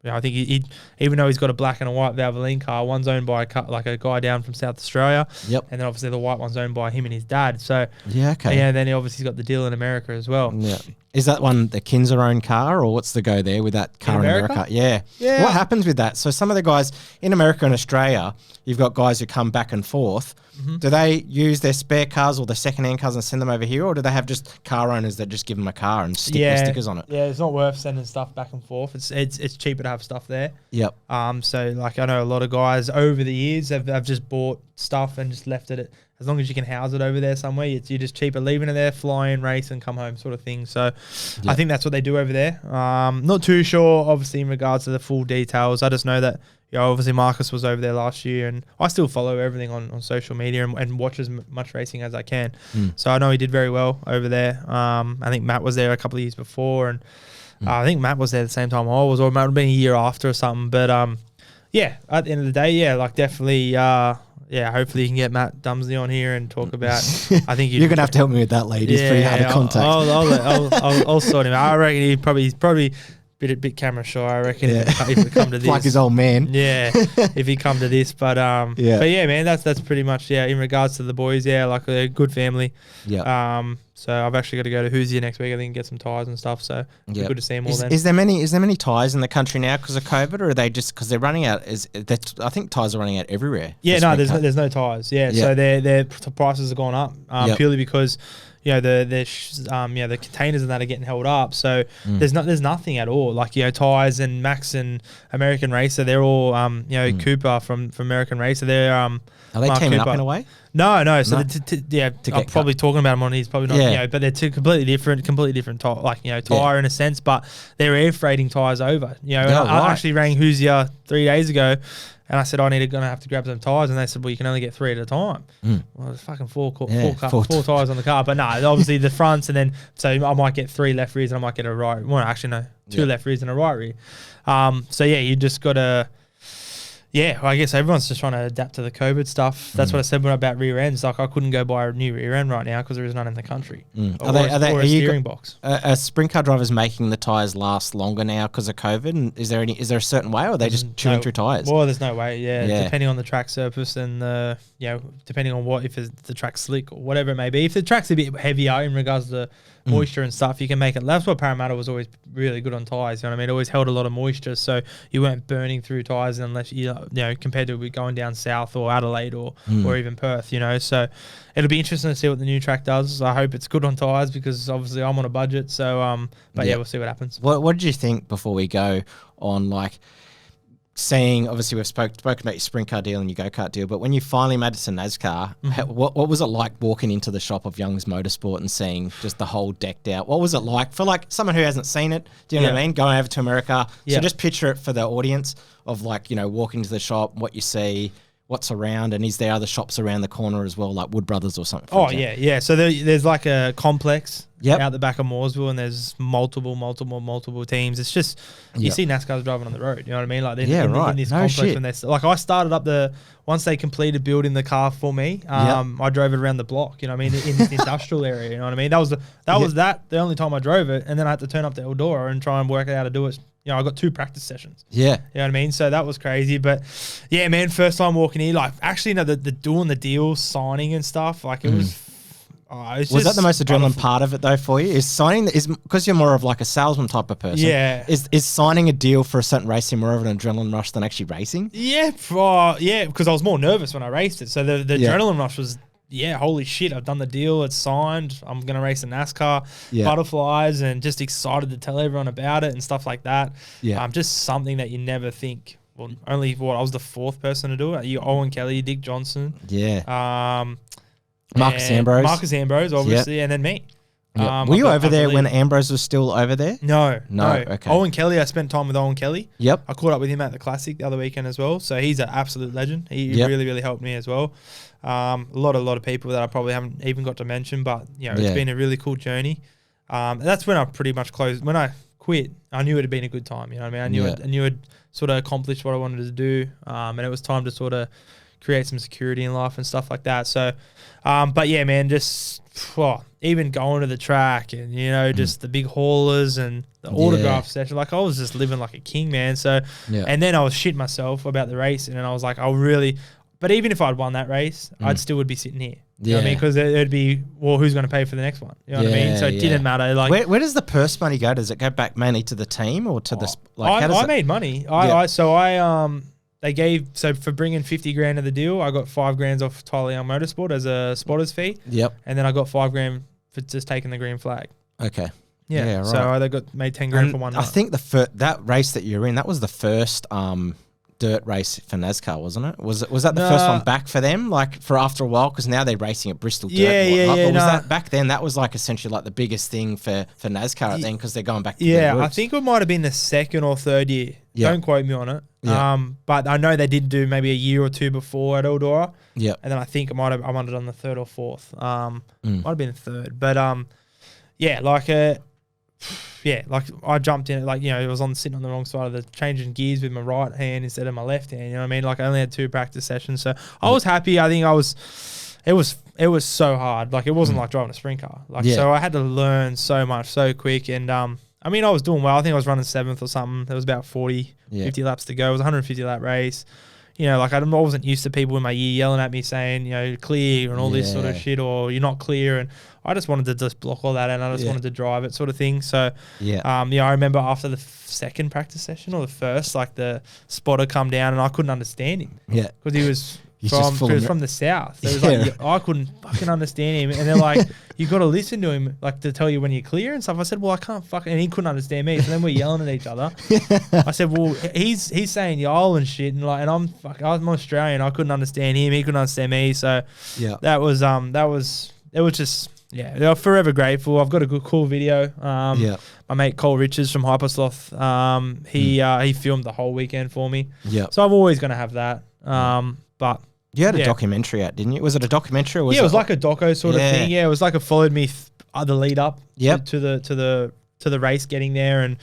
I think he even though he's got a black and a white Valvoline car, one's owned by a guy down from South Australia. Yep. And then obviously the white one's owned by him and his dad. So yeah, okay. Yeah, then he obviously got the deal in America as well. Yeah. Is that one the Kinzer own car, or what's the go there with that car in America? Yeah. Yeah. What happens with that? So some of the guys in America and Australia, you've got guys who come back and forth. Mm-hmm. Do they use their spare cars or their second-hand cars and send them over here, or do they have just car owners that just give them a car and stick their stickers on it? Yeah, it's not worth sending stuff back and forth. It's cheaper to have stuff there. Yep. So like I know a lot of guys over the years have just bought stuff and just left it. As long as you can house it over there somewhere, you're just cheaper leaving it there, fly in, race, and come home sort of thing. So I think that's what they do over there. Not too sure, obviously, in regards to the full details. I just know that, obviously Marcus was over there last year, and I still follow everything on social media and watch as much racing as I can. So I know he did very well over there. I think Matt was there a couple of years before, and I think Matt was there at the same time I was, or it might have been a year after or something. But at the end of the day, like definitely... hopefully you can get Matt Dumsley on here and talk about. I think you're gonna have to help me with that, lady. He's pretty hard to contact. I'll sort him out. I reckon he's probably bit camera shy. I reckon if we come to this, like his old man. Yeah, if he come to this, but man, that's pretty much in regards to the boys. Yeah, like a good family. Yeah. So I've actually got to go to Hoosier next week, I think, and get some tyres and stuff. So it'll be good to see them all then. Is there many tyres in the country now because of COVID, or are they just because they're running out? I think tyres are running out everywhere. Yeah, no, there's no tyres. Yeah, so their prices have gone up purely because the containers and that are getting held up. So there's nothing at all. Like tyres and Max and American Racer, they're all Cooper from American Racer. They're are they Mark teaming Cooper. up in a way? No. So I'm probably talking about them on these, probably not. But they're two completely different tire in a sense. But they're air freighting tires over. I actually rang Hoosier 3 days ago, and I said gonna have to grab some tires, and they said, well, you can only get 3 at a time. Well, there's fucking four tires on the car, but no, obviously the fronts, and then so I might get 3 left rears and I might get a right. Well, actually no, 2 left rears and a right rear. You just gotta. Yeah, well, I guess everyone's just trying to adapt to the COVID stuff. That's what I said about rear ends. Like, I couldn't go buy a new rear end right now because there is none in the country. Or a steering box. Are sprint car drivers making the tyres last longer now because of COVID? And is there a certain way, or are they just chewing through tyres? Well, there's no way. Yeah, depending on the track surface and depending on if the track's slick or whatever it may be. If the track's a bit heavier in regards to moisture and stuff, you can make it. That's what Parramatta was always really good on tyres. You know what I mean? It always held a lot of moisture, so you weren't burning through tyres unless compared to going down south or Adelaide or even Perth. So it'll be interesting to see what the new track does. I hope it's good on tyres because obviously I'm on a budget. So we'll see what happens. What did you think before we go on seeing, obviously we've spoken about your sprint car deal and your go-kart deal, but when you finally made it to NASCAR, what was it like walking into the shop of Young's Motorsport and seeing just the whole decked out? What was it like for someone who hasn't seen it? Do you know what I mean? Going over to America. So just picture it for the audience of walking to the shop, what you see, what's around, and is there other shops around the corner as well, like Wood Brothers or something? Yeah. So there's like a complex out the back of Mooresville, and there's multiple teams. It's just you see NASCARs driving on the road. You know what I mean? Like in this complex when they I started up once they completed building the car for me. I drove it around the block. You know what I mean? In the industrial area. You know what I mean? That was the only time I drove it, and then I had to turn up to Eldora and try and work out how to do it. I got 2 practice sessions. Yeah. You know what I mean? So that was crazy. But yeah, man, first time walking here, the doing the deals, signing and stuff, it was... was that the most adrenaline part of it though for you? Is signing because you're more of a salesman type of person? Yeah. Is signing a deal for a certain race more of an adrenaline rush than actually racing? Yeah, because I was more nervous when I raced it. So the adrenaline rush was... Yeah, holy shit, I've done the deal, it's signed, I'm going to race in NASCAR, butterflies, and just excited to tell everyone about it and stuff like that. Yeah. Just something that you never think, I was the 4th person to do it. Owen Kelly, Dick Johnston. Yeah. Marcus Ambrose, obviously, and then me. Yep. Were you over there when Ambrose was still over there? No. Okay. Owen Kelly, I spent time with Owen Kelly. Yep. I caught up with him at the Classic the other weekend as well. So he's an absolute legend. He really, really helped me as well. A lot of people that I probably haven't even got to mention, but it's been a really cool journey. That's when I pretty much closed. When I quit, I knew it had been a good time. You know what I mean? I knew I'd sort of accomplished what I wanted to do, and it was time to sort of create some security in life and stuff like that. So, but yeah, man, just even going to the track and, you know, just the big haulers and the autograph session. Like, I was just living like a king, man. So, and then I was shitting myself about the race, and I was like, but even if I'd won that race, I'd still would be sitting here. You know what I mean? Because it'd be, well, who's going to pay for the next one? You know what I mean? So it didn't matter. Like, where does the purse money go? Does it go back mainly to the team or to the? Like, I made money. They gave, so for bringing 50 grand to the deal, I got $5 grand off Tyler Young Motorsport as a spotter's fee. Yep. And then I got $5 grand for just taking the green flag. Okay. Yeah. Right. So I made 10 grand for one night. I think that race that you're in, that was the first dirt race for NASCAR, wasn't it? Was that the first one back for them? Like for after a while, because now they're racing at Bristol Dirt. Was that back then? That was like essentially like the biggest thing for NASCAR then, because they're going back to their roots. I think it might have been the second or third year. Yeah. Don't quote me on it. Yeah. But I know they did do maybe a year or two before at Eldora. Yeah. And then I think I might have done the third or fourth. Might have been the third. But like I jumped in, like, you know, I was sitting on the wrong side of the changing gears with my right hand instead of my left hand. You know what I mean? Like, I only had 2 practice sessions, so I was happy. I think it was so hard. Like, it wasn't like driving a sprint car. Like, so I had to learn so much so quick. And I mean, I was doing well. I think I was running 7th or something. There was about 50 laps to go. It was a 150 lap race. You know, like, I wasn't used to people in my year yelling at me saying, you know, clear and all this sort of shit, or you're not clear. And I just wanted to just block all that, and I just wanted to drive it, sort of thing. So, I remember after the second practice session or the first, like, the spotter come down and I couldn't understand him. Yeah. Because he was from the south. So it was like, I couldn't fucking understand him. And they're like, you got to listen to him, like, to tell you when you're clear and stuff. I said, well, I can't fucking, and he couldn't understand me. So then we're yelling at each other. I said, well, he's saying y'all and shit, and like, and I'm Australian. I couldn't understand him. He couldn't understand me. So it was just, they're forever grateful. I've got a cool video. My mate Cole Richards from Hypersloth, he filmed the whole weekend for me. Yeah. So I'm always going to have that. But you had a documentary out, didn't you? Was it a documentary? Or was it was like a doco sort of thing. Yeah, it was like it followed me the lead up to the race, getting there and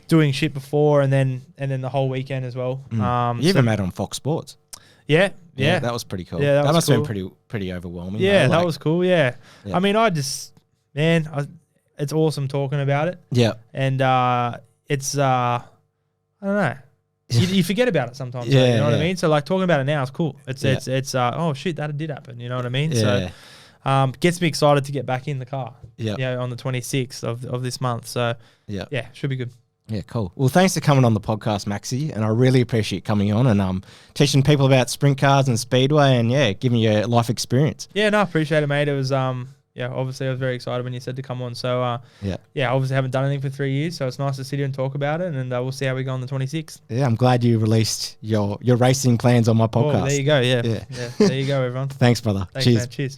doing shit before, and then the whole weekend as well. You even made it on Fox Sports. Yeah, that was pretty cool. Yeah, that must have been pretty overwhelming. Yeah, that was cool. Yeah. I mean, it's awesome talking about it. Yeah, and it's I don't know. You forget about it sometimes. You know what I mean? So, like, talking about it now is cool. It's oh shit, that did happen. You know what I mean? Yeah. So, gets me excited to get back in the car. Yeah. On the 26th of this month. So yeah, should be good. Yeah, cool. Well, thanks for coming on the podcast, Maxy, and I really appreciate coming on and teaching people about sprint cars and speedway, and giving you a life experience. Yeah, no, I appreciate it, mate. It was obviously I was very excited when you said to come on. So obviously haven't done anything for 3 years, so it's nice to sit here and talk about it, and we'll see how we go on the 26th. Yeah, I'm glad you released your racing plans on my podcast. Oh, there you go. Yeah. There you go, everyone. Thanks, brother. Thanks, cheers. Man. Cheers.